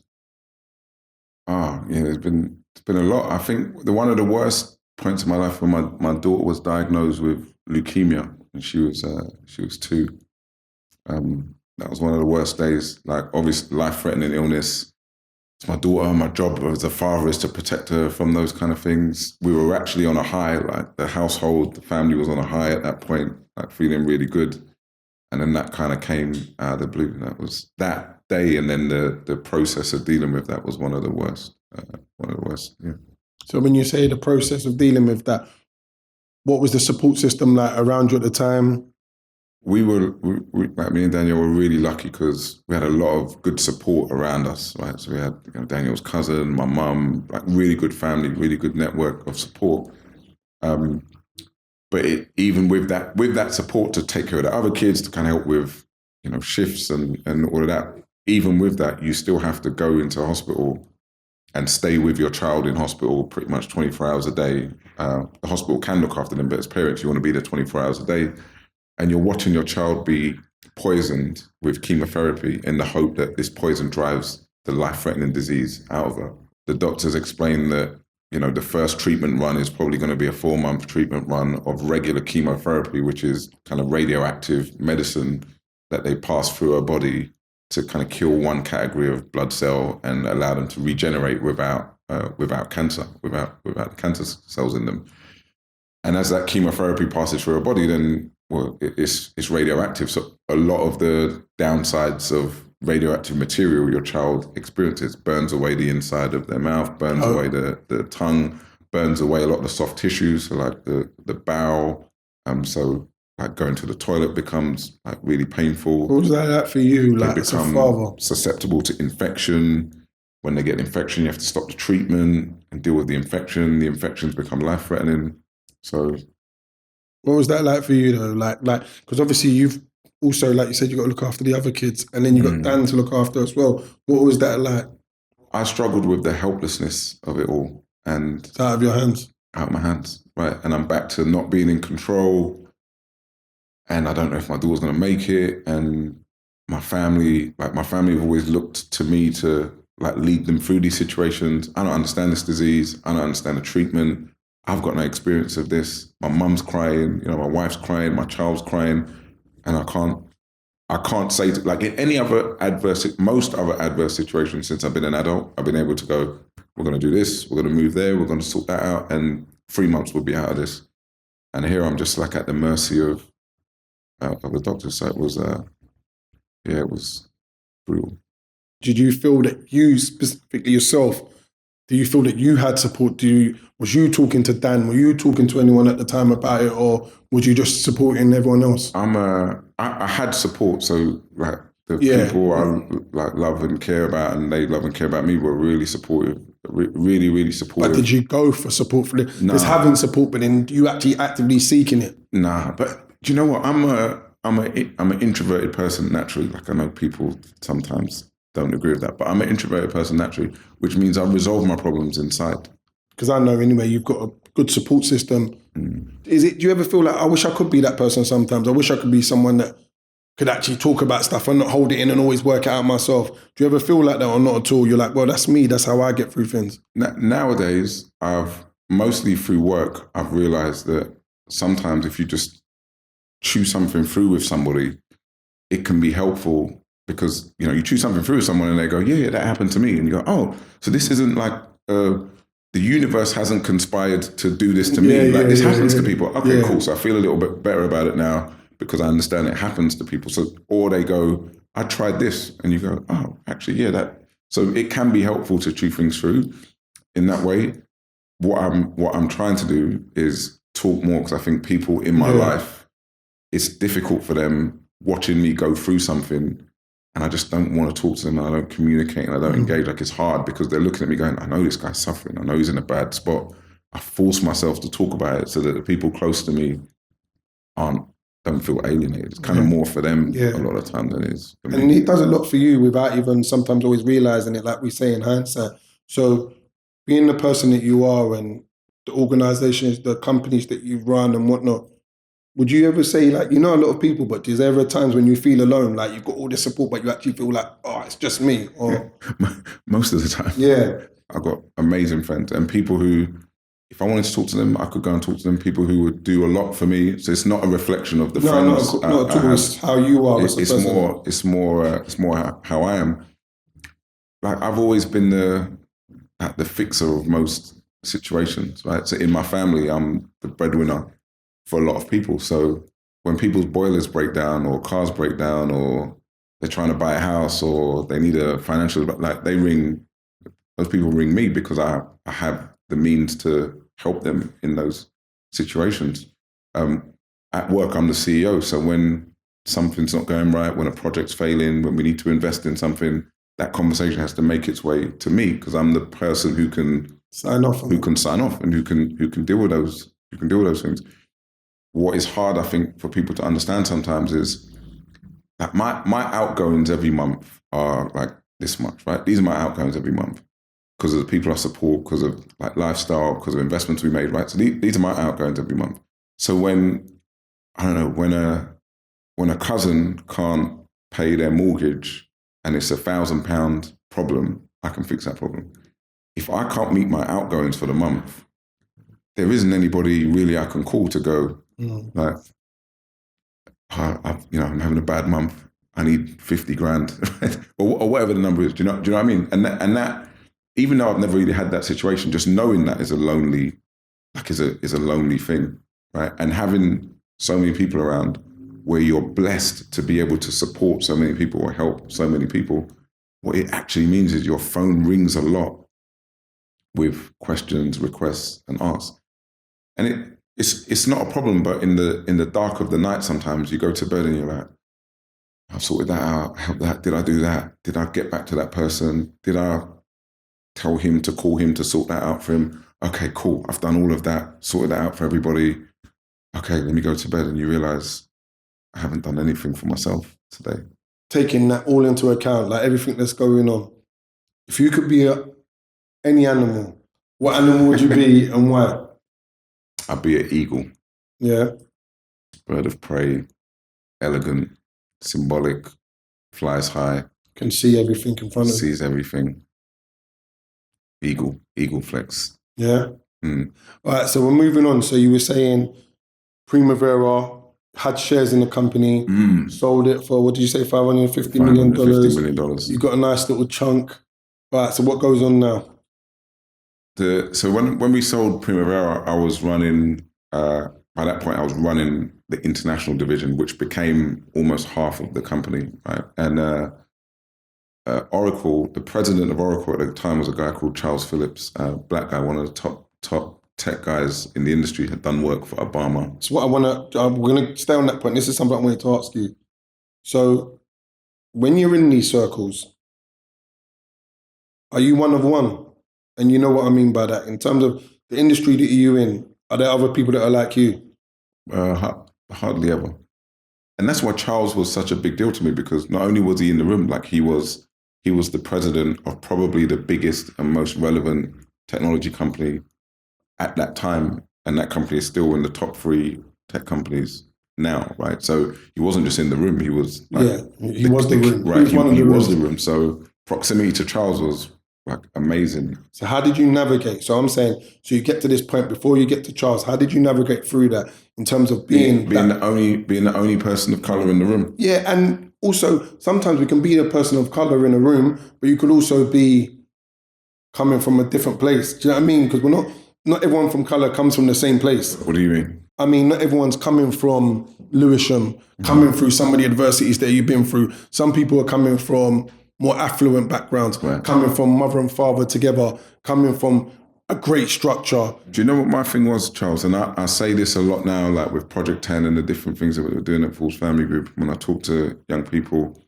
It's been a lot. I think one of the worst points of my life when my daughter was diagnosed with leukemia, and she was 2. That was one of the worst days. Like, obviously, life-threatening illness. It's my daughter. My job as a father is to protect her from those kind of things. We were actually on a high. Like, the household, the family was on a high at that point, like feeling really good. And then that kind of came out of the blue. That was that day, and then the process of dealing with that was one of the worst. Yeah. So when you say the process of dealing with that, what was the support system like around you at the time? We like me and Daniel were really lucky because we had a lot of good support around us, right? So we had Daniel's cousin, my mum, like really good family, really good network of support. But even with that support to take care of the other kids, to kind of help with, shifts and all of that, even with that, you still have to go into hospital and stay with your child in hospital pretty much 24 hours a day. The hospital can look after them, but as parents, you want to be there 24 hours a day. And you're watching your child be poisoned with chemotherapy in the hope that this poison drives the life-threatening disease out of her. The doctors explain that, the first treatment run is probably going to be a 4-month treatment run of regular chemotherapy, which is kind of radioactive medicine that they pass through her body to kind of kill one category of blood cell and allow them to regenerate without cancer, without the cancer cells in them. And as that chemotherapy passes through her body, then it's radioactive. So a lot of the downsides of radioactive material your child experiences burns away the inside of their mouth, burns away the tongue, burns away a lot of the soft tissues, so like the bowel. So like going to the toilet becomes like really painful. What was that like for you, like as a father? Susceptible to infection. When they get an infection, you have to stop the treatment and deal with the infection. The infections become life-threatening. So what was that like for you though? Like, because obviously you've also, like you said, you got to look after the other kids, and then you got Dan to look after as well. What was that like? I struggled with the helplessness of it all, and it's out of your hands. Out of my hands, right? And I'm back to not being in control, and I don't know if my daughter's going to make it. And my family have always looked to me to like lead them through these situations. I don't understand this disease. I don't understand the treatment. I've got no experience of this. My mum's crying, my wife's crying, my child's crying, and I can't say like in any other most other adverse situations since I've been an adult, I've been able to go, we're going to do this, we're going to move there, we're going to sort that out, and 3 months we'll be out of this. And here I'm just like at the mercy of the doctor. So it was, it was brutal. Did you feel that you specifically yourself? Do you feel that you had support? Was you talking to Dan? Were you talking to anyone at the time about it, or was you just supporting everyone else? I had support, so like the people I like love and care about, and they love and care about me, were really supportive, really, really supportive. But did you go for support for this? Nah. There's having support, but then you actually actively seeking it. Nah, but do you know what? I'm an introverted person naturally. Like I know people sometimes don't agree with that, but I'm an introverted person naturally, which means I resolve my problems inside. Because I know anyway, you've got a good support system. Do you ever feel like, I wish I could be that person sometimes? I wish I could be someone that could actually talk about stuff and not hold it in and always work it out myself. Do you ever feel like that or not at all? You're like, well, that's me. That's how I get through things. Nowadays, mostly through work, I've realized that sometimes if you just chew something through with somebody, it can be helpful. Because, you choose something through with someone and they go, yeah, that happened to me. And you go, oh, so this isn't like the universe hasn't conspired to do this to me. This happens to people. Okay, cool. So I feel a little bit better about it now because I understand it happens to people. So, or they go, I tried this. And you go, oh, actually, that. So it can be helpful to chew things through in that way. What I'm trying to do is talk more, because I think people in my life, it's difficult for them watching me go through something. And I just don't want to talk to them, and I don't communicate, and I don't engage. Like, it's hard because they're looking at me going, I know this guy's suffering. I know he's in a bad spot. I force myself to talk about it so that the people close to me don't feel alienated. It's kind of more for them a lot of the time than it is for me. And it does a lot for you without even sometimes always realising it, like we say in hindsight. So being the person that you are and the organisations, the companies that you run and whatnot, would you ever say, like, a lot of people, but is there ever times when you feel alone, like you've got all this support, but you actually feel like, oh, it's just me? Or most of the time. Yeah. I've got amazing friends and people who, if I wanted to talk to them, I could go and talk to them. People who would do a lot for me. So it's not a reflection of the friends. Not at all. It's how you are as a person. It's more how I am. Like I've always been the fixer of most situations, right? So in my family, I'm the breadwinner for a lot of people. So when people's boilers break down or cars break down or they're trying to buy a house or they need a financial, like those people ring me because I have the means to help them in those situations. At work, I'm the CEO. So when something's not going right, when a project's failing, when we need to invest in something, that conversation has to make its way to me because I'm the person who can sign off and who can deal with those things. What is hard, I think, for people to understand sometimes is that my outgoings every month are like this much, right? These are my outgoings every month because of the people I support, because of like lifestyle, because of investments we made, right? So these are my outgoings every month. So when a cousin can't pay their mortgage and it's £1,000 problem, I can fix that problem. If I can't meet my outgoings for the month, there isn't anybody really I can call to go, like, I'm having a bad month. I need 50 grand or whatever the number is. Do you know what I mean? And that, even though I've never really had that situation, just knowing that is a lonely thing, right? And having so many people around where you're blessed to be able to support so many people or help so many people, what it actually means is your phone rings a lot with questions, requests, and asks. And it's not a problem, but in the dark of the night, sometimes you go to bed and you're like, I've sorted that out. Did I do that? Did I get back to that person? Did I tell him to call him to sort that out for him? Okay, cool. I've done all of that, sorted that out for everybody. Okay, let me go to bed, and you realize I haven't done anything for myself today. Taking that all into account, like everything that's going on. If you could be any animal, what animal would you be and why? I'd be an eagle. Yeah. Bird of prey, elegant, symbolic, flies high. Can see everything in front of you. Sees everything. Eagle flex. Yeah. All right, so we're moving on. So you were saying Primavera had shares in the company, sold it for, what did you say, $550 million? $550 million. You got a nice little chunk. All right, so what goes on now? So when we sold Primavera, I was running, by that point, I was running the international division, which became almost half of the company, right? And Oracle, the president of Oracle at the time was a guy called Charles Phillips, black guy, one of the top tech guys in the industry, had done work for Obama. So we're going to stay on that point. This is something I wanted to ask you. So when you're in these circles, are you one of one? And you know what I mean by that. In terms of the industry that you're in, are there other people that are like you? Hardly ever. And that's why Charles was such a big deal to me, because not only was he in the room, like he was the president of probably the biggest and most relevant technology company at that time. And that company is still in the top 3 tech companies now, right? So he wasn't just in the room, he was like, he was the room. Right, he was the room. So proximity to Charles was like amazing. So how did you navigate? So I'm saying, so you get to this point before you get to Charles, how did you navigate through that in terms of being the only person of color in the room? Yeah, and also sometimes we can be a person of color in a room, but you could also be coming from a different place. Do you know what I mean? Because not everyone from color comes from the same place. What do you mean? I mean, not everyone's coming from Lewisham, coming through some of the adversities that you've been through. Some people are coming from more affluent backgrounds, right, coming from mother and father together, coming from a great structure. Do you know what my thing was, Charles? And I say this a lot now, like with Project 10 and the different things that we're doing at Forbes Family Group, when I talk to young people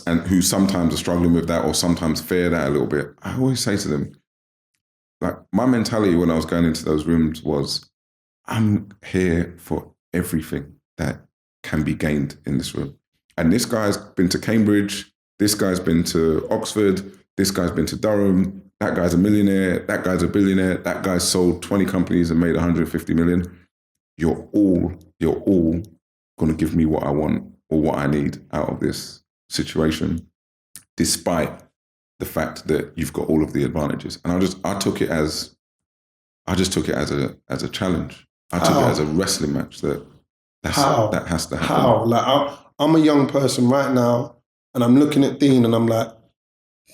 and who sometimes are struggling with that or sometimes fear that a little bit, I always say to them, like, my mentality when I was going into those rooms was, I'm here for everything that can be gained in this room. And this guy's been to Cambridge, this guy's been to Oxford, this guy's been to Durham, that guy's a millionaire, that guy's a billionaire, that guy's sold 20 companies and made 150 million. You're all going to give me what I want or what I need out of this situation, despite the fact that you've got all of the advantages. And I took it as, I just took it as a challenge. I took it as a wrestling match that has to happen. How? Like, I'm a young person right now, and I'm looking at Dean, and I'm like,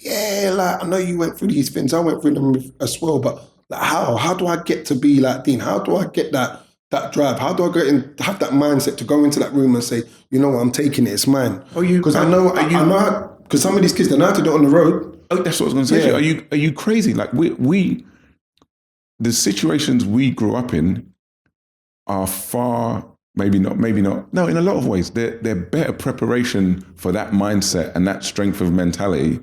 yeah, like, I know you went through these things. I went through them as well, but like, how? How do I get to be like Dean? How do I get that drive? How do I get in, have that mindset to go into that room and say, you know what, I'm taking it, it's mine? Because I know, because some of these kids, they know how to do it on the road. Oh, that's what I was going to say. Yeah. Are you crazy? Like we the situations we grew up in are far, maybe not. No, in a lot of ways, they're better preparation for that mindset and that strength of mentality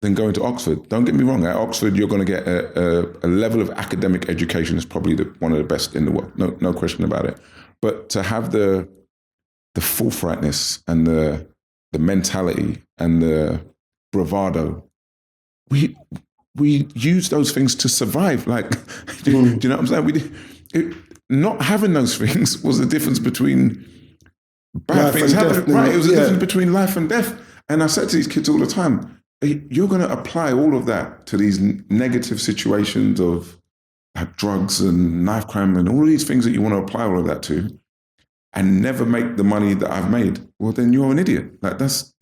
than going to Oxford. Don't get me wrong. At Oxford, you're going to get a level of academic education that's probably one of the best in the world. No question about it. But to have the forthrightness and the mentality and the bravado, we use those things to survive. Like, do you know what I'm saying? Not having those things was the difference between bad things happening. Right, it was the difference between life and death. And I said to these kids all the time, you're going to apply all of that to these negative situations of like drugs and knife crime and all these things that you want to apply all of that to, and never make the money that I've made. Well, then you're an idiot. Like that's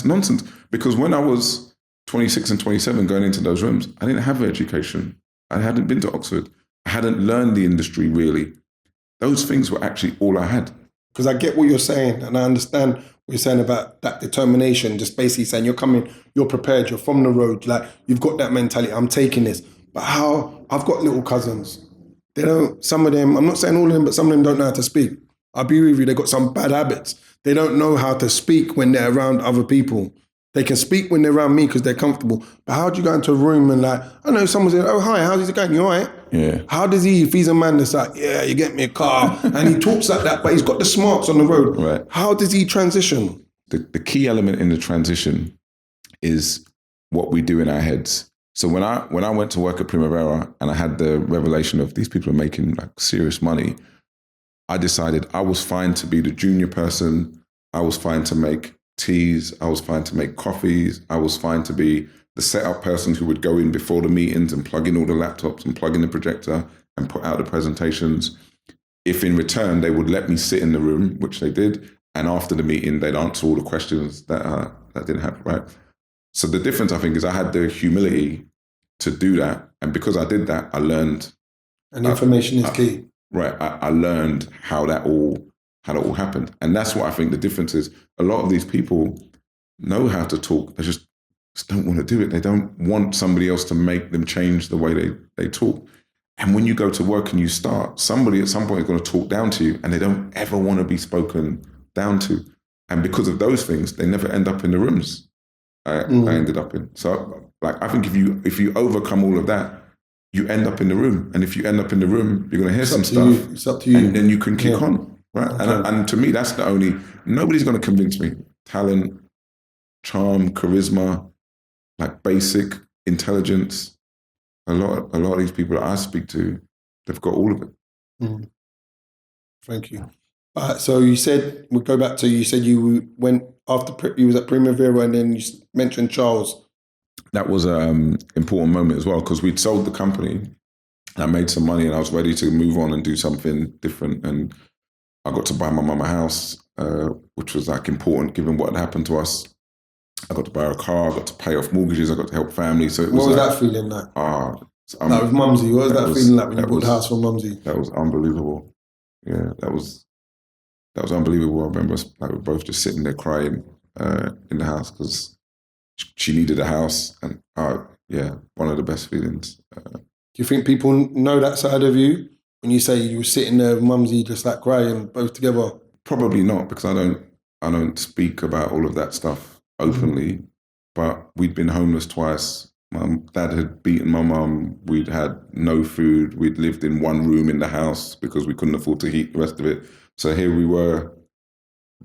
nonsense. Because when I was 26 and 27 going into those rooms, I didn't have an education. I hadn't been to Oxford. I hadn't learned the industry really. Those things were actually all I had. Because I get what you're saying, and I understand what you're saying about that determination, just basically saying you're coming, you're prepared, you're from the road, like you've got that mentality, I'm taking this. But how, I've got little cousins. They don't, some of them, I'm not saying all of them, but some of them don't know how to speak. I'll be with you, they've got some bad habits. They don't know how to speak when they're around other people. They can speak when they're around me because they're comfortable. But how do you go into a room and like, I know someone's saying, oh, hi, how's it going? You all right? Yeah. How does he, if he's a man that's like, yeah, you get me a car, and he talks like that, but he's got the smarts on the road. Right. How does he transition? The key element in the transition is what we do in our heads. So when I went to work at Primavera and I had the revelation of these people are making like serious money, I decided I was fine to be the junior person. I was fine to make teas. I was fine to make coffees. I was fine to be the setup person who would go in before the meetings and plug in all the laptops and plug in the projector and put out the presentations. If in return they would let me sit in the room, which they did, and after the meeting they'd answer all the questions that didn't happen, right? So the difference, I think, is I had the humility to do that, and because I did that, I learned. And information is key. Right, I learned how that all happened, and that's what I think the difference is. A lot of these people know how to talk; they just don't want to do it. They don't want somebody else to make them change the way they talk. And when you go to work and you start, somebody at some point is going to talk down to you, and they don't ever want to be spoken down to. And because of those things, they never end up in the rooms I ended up in. So, like, I think if you overcome all of that, you end up in the room. And if you end up in the room, you're going to hear some stuff. It's up to you. And then you can kick on, right? Okay. And to me, that's the only, nobody's going to convince me. Talent, charm, charisma, like basic intelligence. A lot of these people that I speak to, they've got all of it. Mm. Thank you. So you said, we'll go back to, you said you went after, you was at Primavera and then you mentioned Charles. That was an important moment as well, because we'd sold the company. I made some money and I was ready to move on and do something different. And I got to buy my mum a house, which was like important given what had happened to us. I got to buy a car, I got to pay off mortgages, I got to help families. So it was what was like, that feeling like? That was Mumsy. What was that feeling like when you bought the house from Mumsy? That was unbelievable. Yeah, that was unbelievable. I remember like we were both just sitting there crying in the house because she needed a house, and one of the best feelings. Do you think people know that side of you when you say you were sitting there with Mumsy just like crying both together? Probably not, because I don't speak about all of that stuff openly. But we'd been homeless twice. My dad had beaten my mum. We'd had no food. We'd lived in one room in the house because we couldn't afford to heat the rest of it. So here we were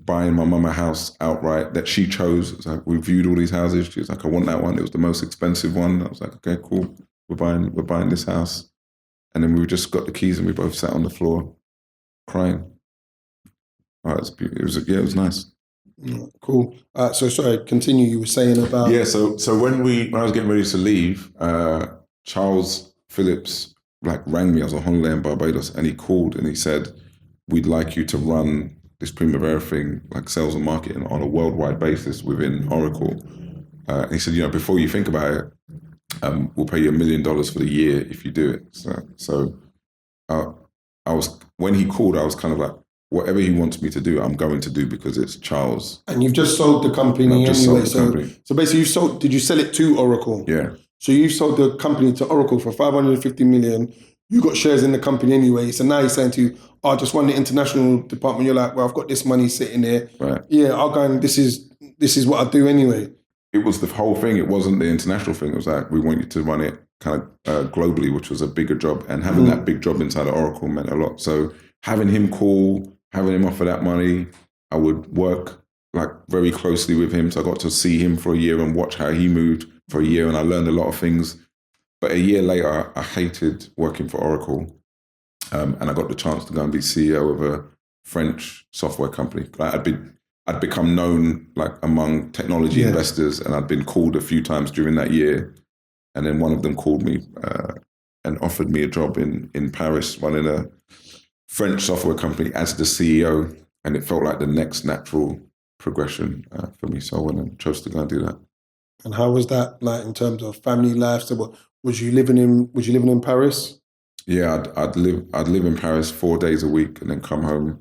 buying my mum a house outright that she chose. It was like, we viewed all these houses. She was like, I want that one. It was the most expensive one. I was like, okay, cool. We're buying this house. And then we just got the keys and we both sat on the floor crying. It was nice. Cool. So sorry, continue. You were saying about... Yeah, so when I was getting ready to leave, Charles Phillips like rang me. I was on holiday in Barbados, and he called and he said, "We'd like you to run this Primavera thing, like sales and marketing, on a worldwide basis within Oracle." And he said, before you think about it, we'll pay you $1 million for the year if you do it. So I was, when he called, I was kind of like, whatever he wants me to do, I'm going to do, because it's Charles. And you've just sold the company anyway. So basically, did you sell it to Oracle? Yeah. So you sold the company to Oracle for 550 million. You got shares in the company anyway. So now he's saying to you, I just run the international department. You're like, well, I've got this money sitting there. Right. Yeah, I'll go and this is what I do anyway. It was the whole thing. It wasn't the international thing. It was like, we want you to run it kind of globally, which was a bigger job. And having that big job inside of Oracle meant a lot. So having him call, having him offer that money, I would work like very closely with him. So I got to see him for a year and watch how he moved for a year. And I learned a lot of things. But a year later, I hated working for Oracle. And I got the chance to go and be CEO of a French software company. I'd become known like among technology investors, and I'd been called a few times during that year. And then one of them called me and offered me a job in Paris running a French software company as the CEO. And it felt like the next natural progression for me. So I went and chose to go and do that. And how was that like in terms of family life? So was you living in Paris? Yeah, I'd live in Paris 4 days a week and then come home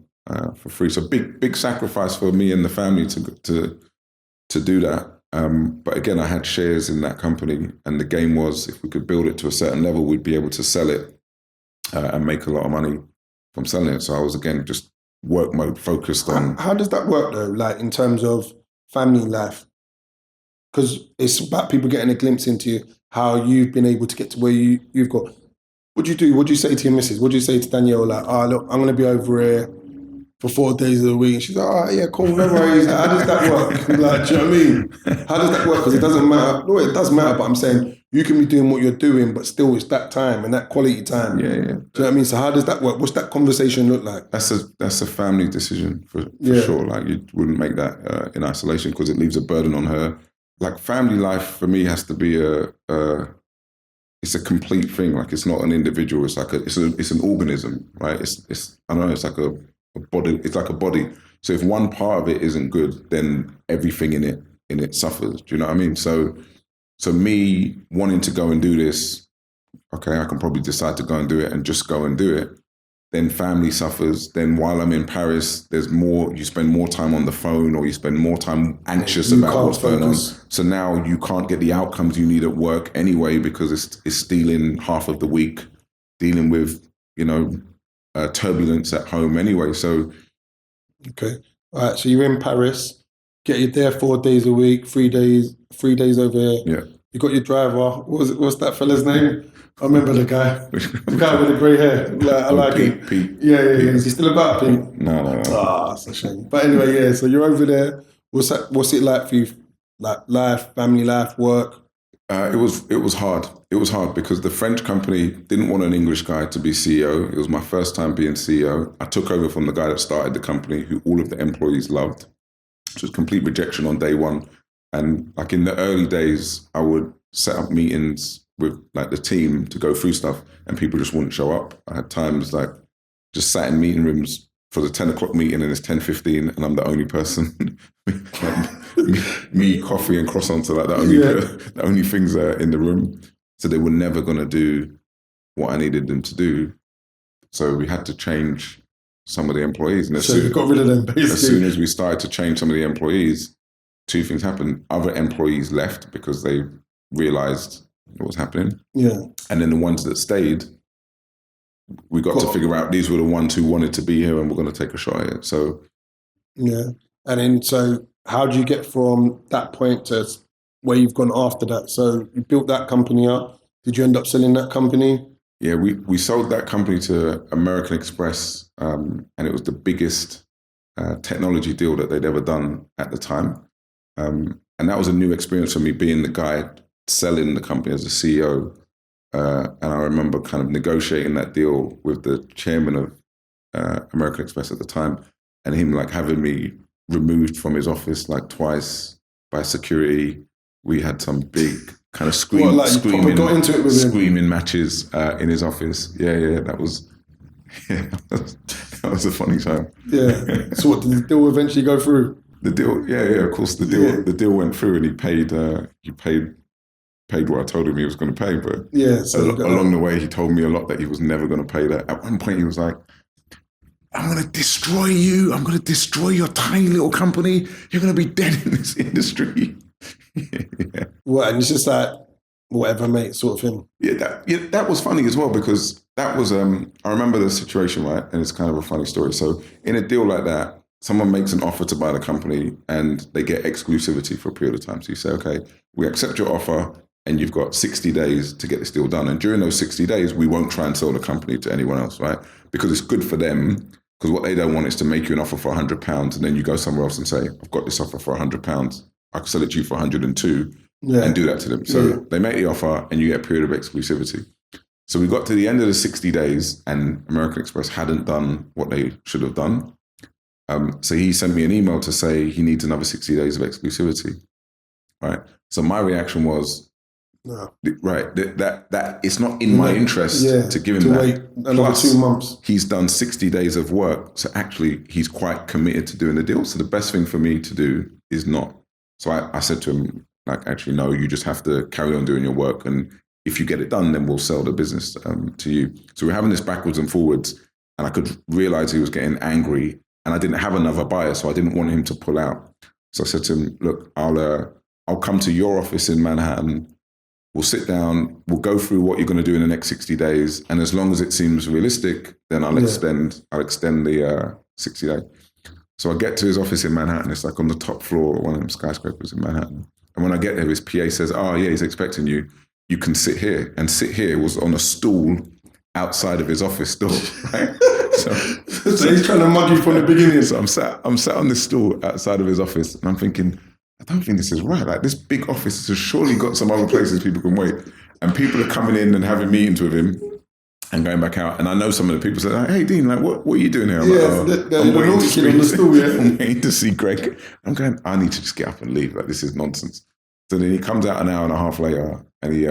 for free. So big sacrifice for me and the family to do that. But again, I had shares in that company, and the game was, if we could build it to a certain level, we'd be able to sell it and make a lot of money from selling it. So I was, again, just work mode focused on. How does that work though? Like in terms of family life? Because it's about people getting a glimpse into how you've been able to get to where you've got. What do you do? What do you say to your missus? What do you say to Danielle? Like, look, I'm going to be over here for 4 days of the week. And she's like, yeah, cool, no worries. How does that work? Like, do you know what I mean? How does that work? Because it doesn't matter. No, it does matter, but I'm saying you can be doing what you're doing, but still it's that time and that quality time. Yeah. Do you know what I mean? So how does that work? What's that conversation look like? That's a family decision for sure. Like, you wouldn't make that in isolation, because it leaves a burden on her. Like, family life for me has to be it's a complete thing. Like, it's not an individual. It's like it's an organism, right? It's I don't know. It's like a body. It's like a body. So if one part of it isn't good, then everything in it suffers. Do you know what I mean? So me wanting to go and do this, okay, I can probably decide to go and do it and just go and do it. Then family suffers. Then while I'm in Paris, you spend more time on the phone, or you spend more time anxious about what's going on. So now you can't get the outcomes you need at work anyway, because it's stealing half of the week, dealing with, turbulence at home anyway. So. Okay. All right. So you're in Paris, you there 4 days a week, 3 days over here. Yeah. You got your driver. What's that fella's name? I remember the guy. The guy with the grey hair. Like, I like it. Pete. Yeah. Is he still about, Pete? No. That's a shame. But anyway, yeah. So you're over there. What's it like for you? Like life, family life, work? It was hard. It was hard because the French company didn't want an English guy to be CEO. It was my first time being CEO. I took over from the guy that started the company, who all of the employees loved. It was complete rejection on day one. And like in the early days, I would set up meetings with like the team to go through stuff, and people just wouldn't show up. I had times like just sat in meeting rooms for the 10 o'clock meeting, and it's 10:15, and I'm the only person. me, coffee and croissants are like the only things in the room. So they were never going to do what I needed them to do. So we had to change some of the employees. And so you got rid of them, basically. As soon as we started to change some of the employees, two things happened. Other employees left because they realized what was happening. Yeah. And then the ones that stayed, we got to figure out these were the ones who wanted to be here and we're going to take a shot at it. So. Yeah. And then, so how do you get from that point to where you've gone after that? So you built that company up. Did you end up selling that company? Yeah, we sold that company to American Express, and it was the biggest technology deal that they'd ever done at the time. And that was a new experience for me, being the guy selling the company as a CEO. And I remember kind of negotiating that deal with the chairman of American Express at the time, and him like having me removed from his office like twice by security. We had some big kind of you proper got into it with him? screaming matches in his office. Yeah, that was that was a funny time. Yeah. So what, did the deal eventually go through? The deal, yeah, of course, the deal went through, and he paid what I told him he was going to pay. But along the way, he told me a lot that he was never going to pay that. At one point, he was like, "I'm going to destroy you. I'm going to destroy your tiny little company. You're going to be dead in this industry." Yeah. What? And it's just like, whatever, mate, sort of thing. That was funny as well, because that was I remember the situation, right? And it's kind of a funny story. So in a deal like that, someone makes an offer to buy the company and they get exclusivity for a period of time. So you say, okay, we accept your offer and you've got 60 days to get this deal done. And during those 60 days, we won't try and sell the company to anyone else, right? Because it's good for them, because what they don't want is to make you an offer for £100 and then you go somewhere else and say, I've got this offer for £100. I can sell it to you for 102 and do that to them. So they make the offer and you get a period of exclusivity. So we got to the end of the 60 days and American Express hadn't done what they should have done. So he sent me an email to say he needs another 60 days of exclusivity, right? So my reaction was, that it's not in my interest to give him that. Wait another 2 months. He's done 60 days of work, so actually he's quite committed to doing the deal. So the best thing for me to do is not. So I said to him, like, actually, no, you just have to carry on doing your work, and if you get it done, then we'll sell the business to you. So we're having this backwards and forwards, and I could realize he was getting angry. And I didn't have another buyer, so I didn't want him to pull out. So I said to him, look, I'll come to your office in Manhattan. We'll sit down. We'll go through what you're going to do in the next 60 days. And as long as it seems realistic, then I'll extend the 60 days. So I get to his office in Manhattan. It's like on the top floor of one of them skyscrapers in Manhattan. And when I get there, his PA says, oh, yeah, he's expecting you. You can sit here. And sit here was on a stool outside of his office door, right? So he's trying to mug you from the beginning. So I'm sat on this stool outside of his office, and I'm thinking, I don't think this is right. Like, this big office has surely got some other places people can wait. And people are coming in and having meetings with him and going back out. And I know some of the people say, like, hey, Dean, like, what are you doing here? I'm I'm waiting to see Greg. I'm going, I need to just get up and leave. Like, this is nonsense. So then he comes out an hour and a half later, and he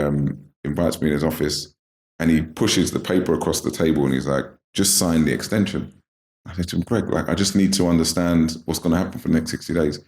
invites me in his office, and he pushes the paper across the table, and he's like, just sign the extension. I said to him, Greg, like, I just need to understand what's going to happen for the next 60 days.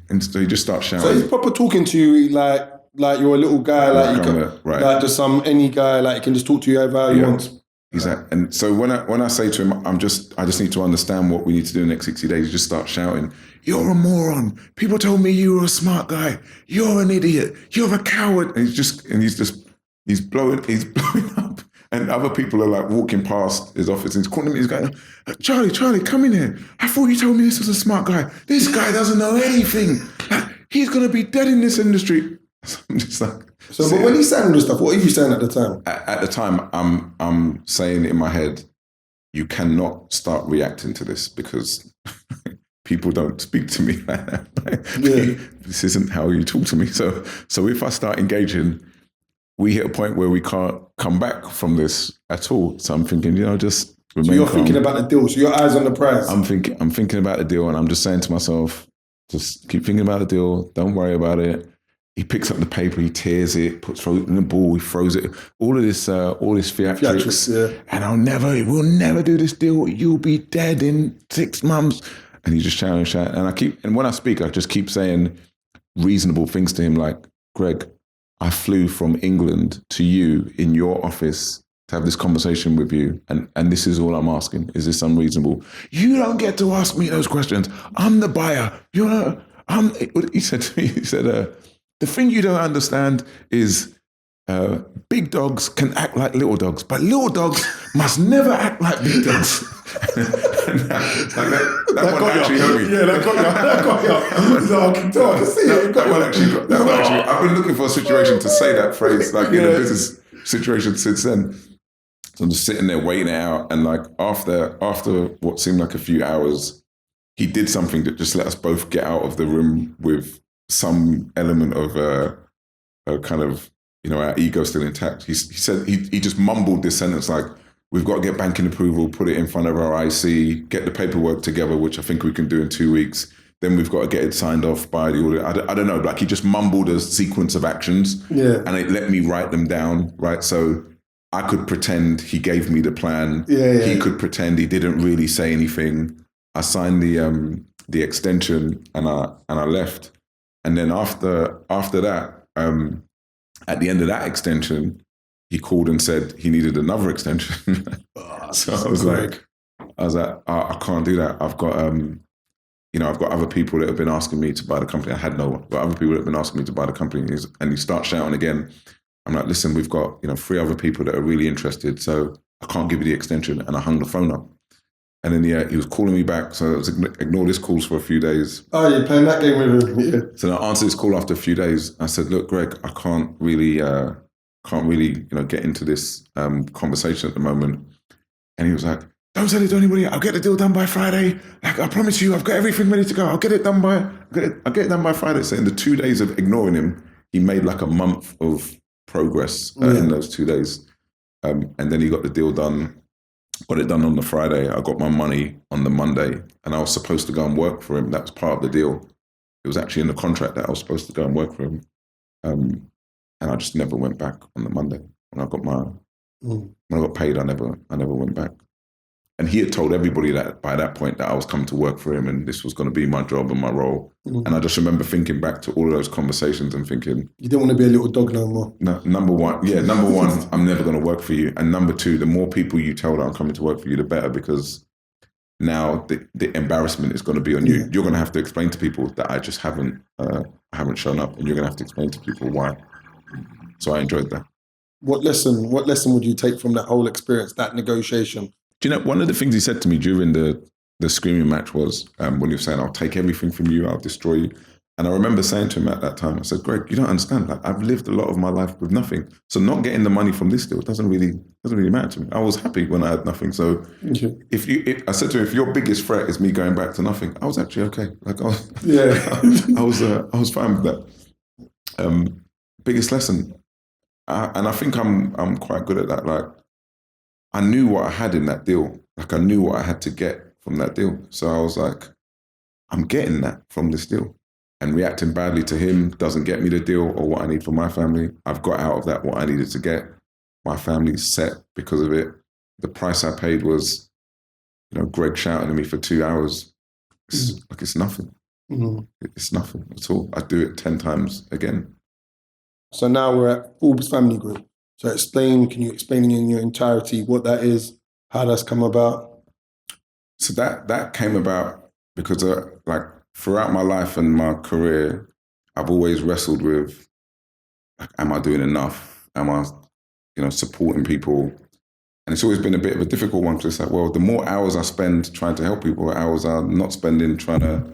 And so he just starts shouting. So he's proper talking to you like you're a little guy, like just any guy, like he can just talk to you however he wants. Exactly. And so when I say to him, I just need to understand what we need to do in the next 60 days, he just starts shouting, you're a moron. People told me you were a smart guy. You're an idiot. You're a coward. And he's blowing up. And other people are like walking past his office and he's calling me, he's going, Charlie, come in here. I thought you told me this was a smart guy. This guy doesn't know anything. He's going to be dead in this industry. So I'm just like... So but when he's saying all this stuff, what are you saying at the time? At the time, I'm saying in my head, you cannot start reacting to this because people don't speak to me like that. Right? This isn't how you talk to me. So if I start engaging, we hit a point where we can't come back from this at all. So I'm thinking, just remain So you're calm. thinking about the deal. So your eyes on the prize. I'm thinking about the deal, and I'm just saying to myself, just keep thinking about the deal. Don't worry about it. He picks up the paper, he tears it, throws it in the ball, he throws it. All this theatrics. And we'll never do this deal. You'll be dead in 6 months. And he's just shouting. And when I speak, I just keep saying reasonable things to him, like, Greg, I flew from England to you in your office to have this conversation with you. And this is all I'm asking. Is this unreasonable? You don't get to ask me those questions. I'm the buyer. He said to me, the thing you don't understand is big dogs can act like little dogs, but little dogs must never act like big dogs. that one actually hurt me. Yeah, that got you. So I can tell, I can see it. That one actually, I've been looking for a situation to say that phrase, like in a business situation since then. So I'm just sitting there waiting it out. And like after what seemed like a few hours, he did something that just let us both get out of the room with some element of kind of, our ego still intact. He said, he just mumbled this sentence like, we've got to get banking approval, put it in front of our IC, get the paperwork together, which I think we can do in 2 weeks. then we've got to get it signed off by the audit. I don't know, like he just mumbled a sequence of actions and it let me write them down, right? So I could pretend he gave me the plan. He could pretend he didn't really say anything. I signed the extension and I left. And then after that, at the end of that extension, he called and said he needed another extension. So I was like, I can't do that. I've got I've got other people that have been asking me to buy the company. I had no one, but other people that have been asking me to buy the company. And he starts shouting again. I'm like, listen, we've got 3 other people that are really interested, so I can't give you the extension. And I hung the phone up. And then he was calling me back, so I was ignored his calls for a few days. Oh, you're playing that game with him, yeah. So I answered his call after a few days. I said, look, Greg, I can't really get into this conversation at the moment. And he was like, don't send it to anybody. I'll get the deal done by Friday. Like, I promise you, I've got everything ready to go. I'll get it done by Friday. So in the 2 days of ignoring him, he made like a month of progress in those 2 days. And then he got the deal done, got it done on the Friday. I got my money on the Monday and I was supposed to go and work for him. That was part of the deal. It was actually in the contract that I was supposed to go and work for him. And I just never went back on the Monday. When I got when I got paid, I never went back. And he had told everybody that by that point that I was coming to work for him and this was going to be my job and my role. And I just remember thinking back to all of those conversations and thinking, you don't want to be a little dog no more. No, number one, I'm never going to work for you. And number 2, the more people you tell that I'm coming to work for you, the better, because now the embarrassment is going to be on you. You're going to have to explain to people that I just haven't shown up, and you're going to have to explain to people why. So I enjoyed that. What lesson would you take from that whole experience, that negotiation? Do you know, one of the things he said to me during the screaming match was when he was saying, I'll take everything from you, I'll destroy you. And I remember saying to him at that time, I said, Greg, you don't understand. Like, I've lived a lot of my life with nothing. So not getting the money from this deal doesn't really matter to me. I was happy when I had nothing. So I said to him, if your biggest threat is me going back to nothing, I was actually okay. Like I was fine with that. Biggest lesson. And I think I'm quite good at that. Like, I knew what I had in that deal. Like, I knew what I had to get from that deal. So I was like, I'm getting that from this deal. And reacting badly to him doesn't get me the deal or what I need for my family. I've got out of that what I needed to get. My family's set because of it. The price I paid was, Greg shouting at me for 2 hours. It's nothing. It's nothing at all. I'd do it 10 times again. So now we're at Forbes Family Group. So can you explain in your entirety what that is, how that's come about? So that came about because throughout my life and my career, I've always wrestled with, like, am I doing enough? Am I, supporting people? And it's always been a bit of a difficult one, because it's like, well, the more hours I spend trying to help people, hours I'm not spending trying to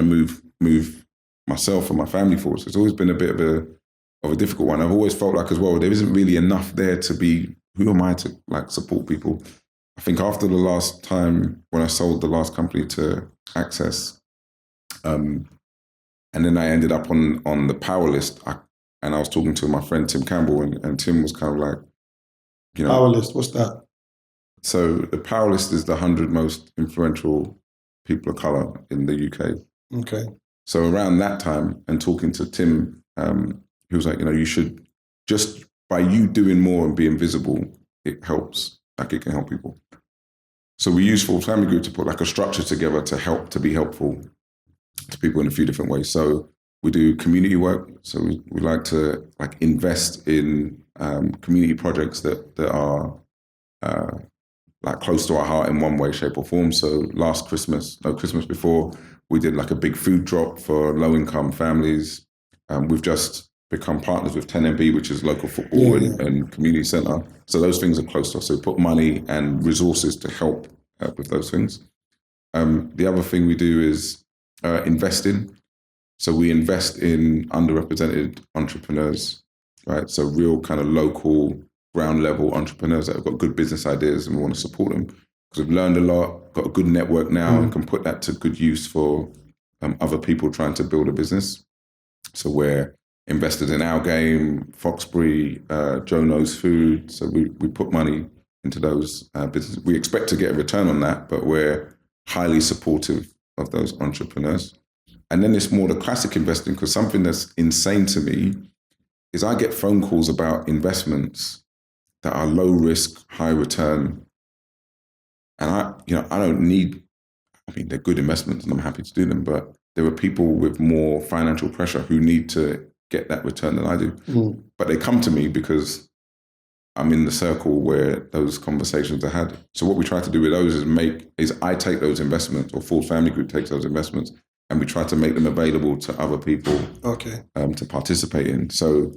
move myself and my family forward. So it's always been a bit of a difficult one. I've always felt like, as well, there isn't really enough there to be, who am I to support people? I think after the last time when I sold the last company to Access, and then I ended up on the power list, and I was talking to my friend Tim Campbell, and Tim was kind of like, Power list, what's that? So the power list is the 100 most influential people of colour in the UK. Okay. So around that time, and talking to Tim, he was like, you should, just by you doing more and being visible, it helps, like it can help people. So we use Forbes Family Group to put like a structure together to be helpful to people in a few different ways. So we do community work. So we like to invest in community projects that are close to our heart in one way, shape or form. So Christmas before, we did like a big food drop for low income families. We've just become partners with 10MB, which is local football and community centre. So those things are close to us. So we put money and resources to help with those things. The other thing we do is investing. So we invest in underrepresented entrepreneurs, right? So real kind of local, ground level entrepreneurs that have got good business ideas, and we want to support them because we've learned a lot, got a good network now, and can put that to good use for other people trying to build a business. So we're invested in Our Game, Foxbury, Joe Knows Food. So we put money into those businesses. We expect to get a return on that, but we're highly supportive of those entrepreneurs. And then it's more the classic investing, because something that's insane to me is I get phone calls about investments that are low risk, high return. And I don't need, I mean, they're good investments and I'm happy to do them, but there are people with more financial pressure who need to get that return than I do. Mm. But they come to me because I'm in the circle where those conversations are had. So what we try to do with those is I take those investments, or Forbes Family Group takes those investments, and we try to make them available to other people to participate in. So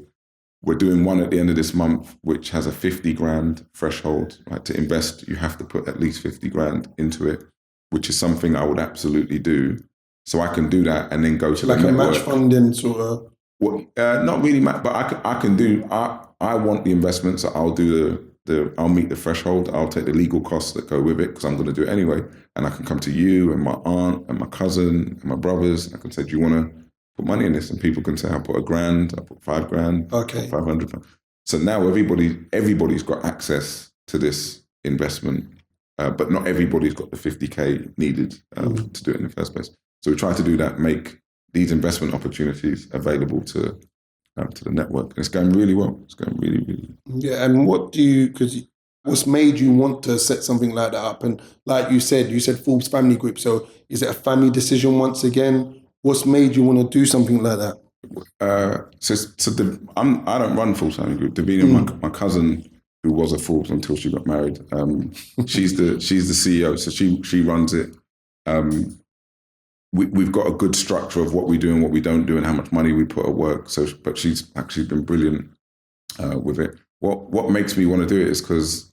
we're doing one at the end of this month, which has a 50 grand threshold. Right? To invest, you have to put at least 50 grand into it, which is something I would absolutely do. So I can do that and then go to like the a network. Match funding sort of. Well, not really, but I can do. I want the investments. I'll do I'll meet the threshold. I'll take the legal costs that go with it, because I'm going to do it anyway. And I can come to you and my aunt and my cousin and my brothers. I can say, do you want to put money in this? And people can say, I'll put $1,000, I'll put $5,000, okay, 500. So now everybody's got access to this investment, but not everybody's got the 50K needed to do it in the first place. So we try to do that, make these investment opportunities available to the network. It's going really well. It's going really, really well. Yeah, and what's made you want to set something like that up? And like you said Forbes Family Group. So is it a family decision once again? What's made you want to do something like that? I don't run Forbes Family Group. Davina, my cousin, who was at Forbes until she got married, she's the CEO. So she runs it. We've got a good structure of what we do and what we don't do and how much money we put at work. So, but she's actually been brilliant with it. What makes me want to do it is because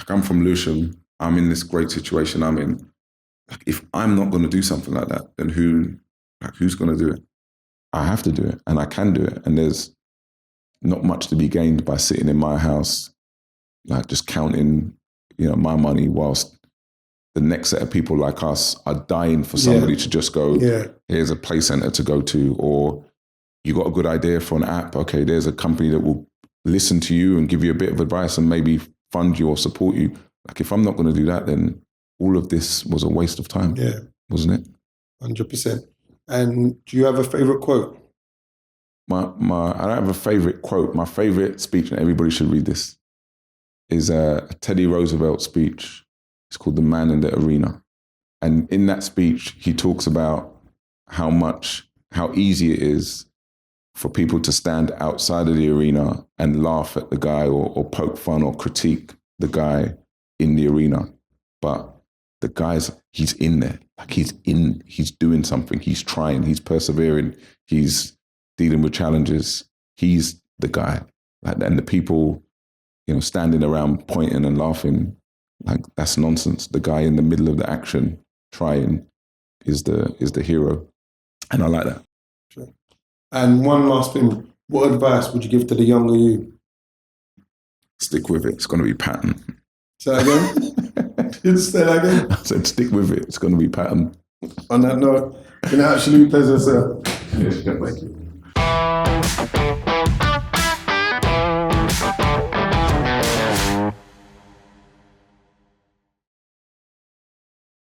I'm from Lewisham, I'm in this great situation I'm in. Like, if I'm not going to do something like that, then who's going to do it? I have to do it, and I can do it. And there's not much to be gained by sitting in my house, like just counting, my money whilst the next set of people like us are dying for somebody to just go, here's a play center to go to, or you got a good idea for an app. Okay, there's a company that will listen to you and give you a bit of advice and maybe fund you or support you. Like, if I'm not going to do that, then all of this was a waste of time, wasn't it? 100%. And do you have a favorite quote? I don't have a favorite quote. My favorite speech, and everybody should read this, is a Teddy Roosevelt speech. It's called The Man in the Arena. And in that speech, he talks about how easy it is for people to stand outside of the arena and laugh at the guy or poke fun or critique the guy in the arena. But the he's in there. Like, he's doing something. He's trying, he's persevering, he's dealing with challenges. He's the guy. Like, and the people, standing around pointing and laughing, like, that's nonsense. The guy in the middle of the action trying is the hero. And I like that. Sure. And one last thing, what advice would you give to the younger you? Stick with it. It's going to be pattern. Say that again? Say that again? I said stick with it. It's going to be pattern. On that note, it's been an absolute pleasure, sir. Yes, thank you.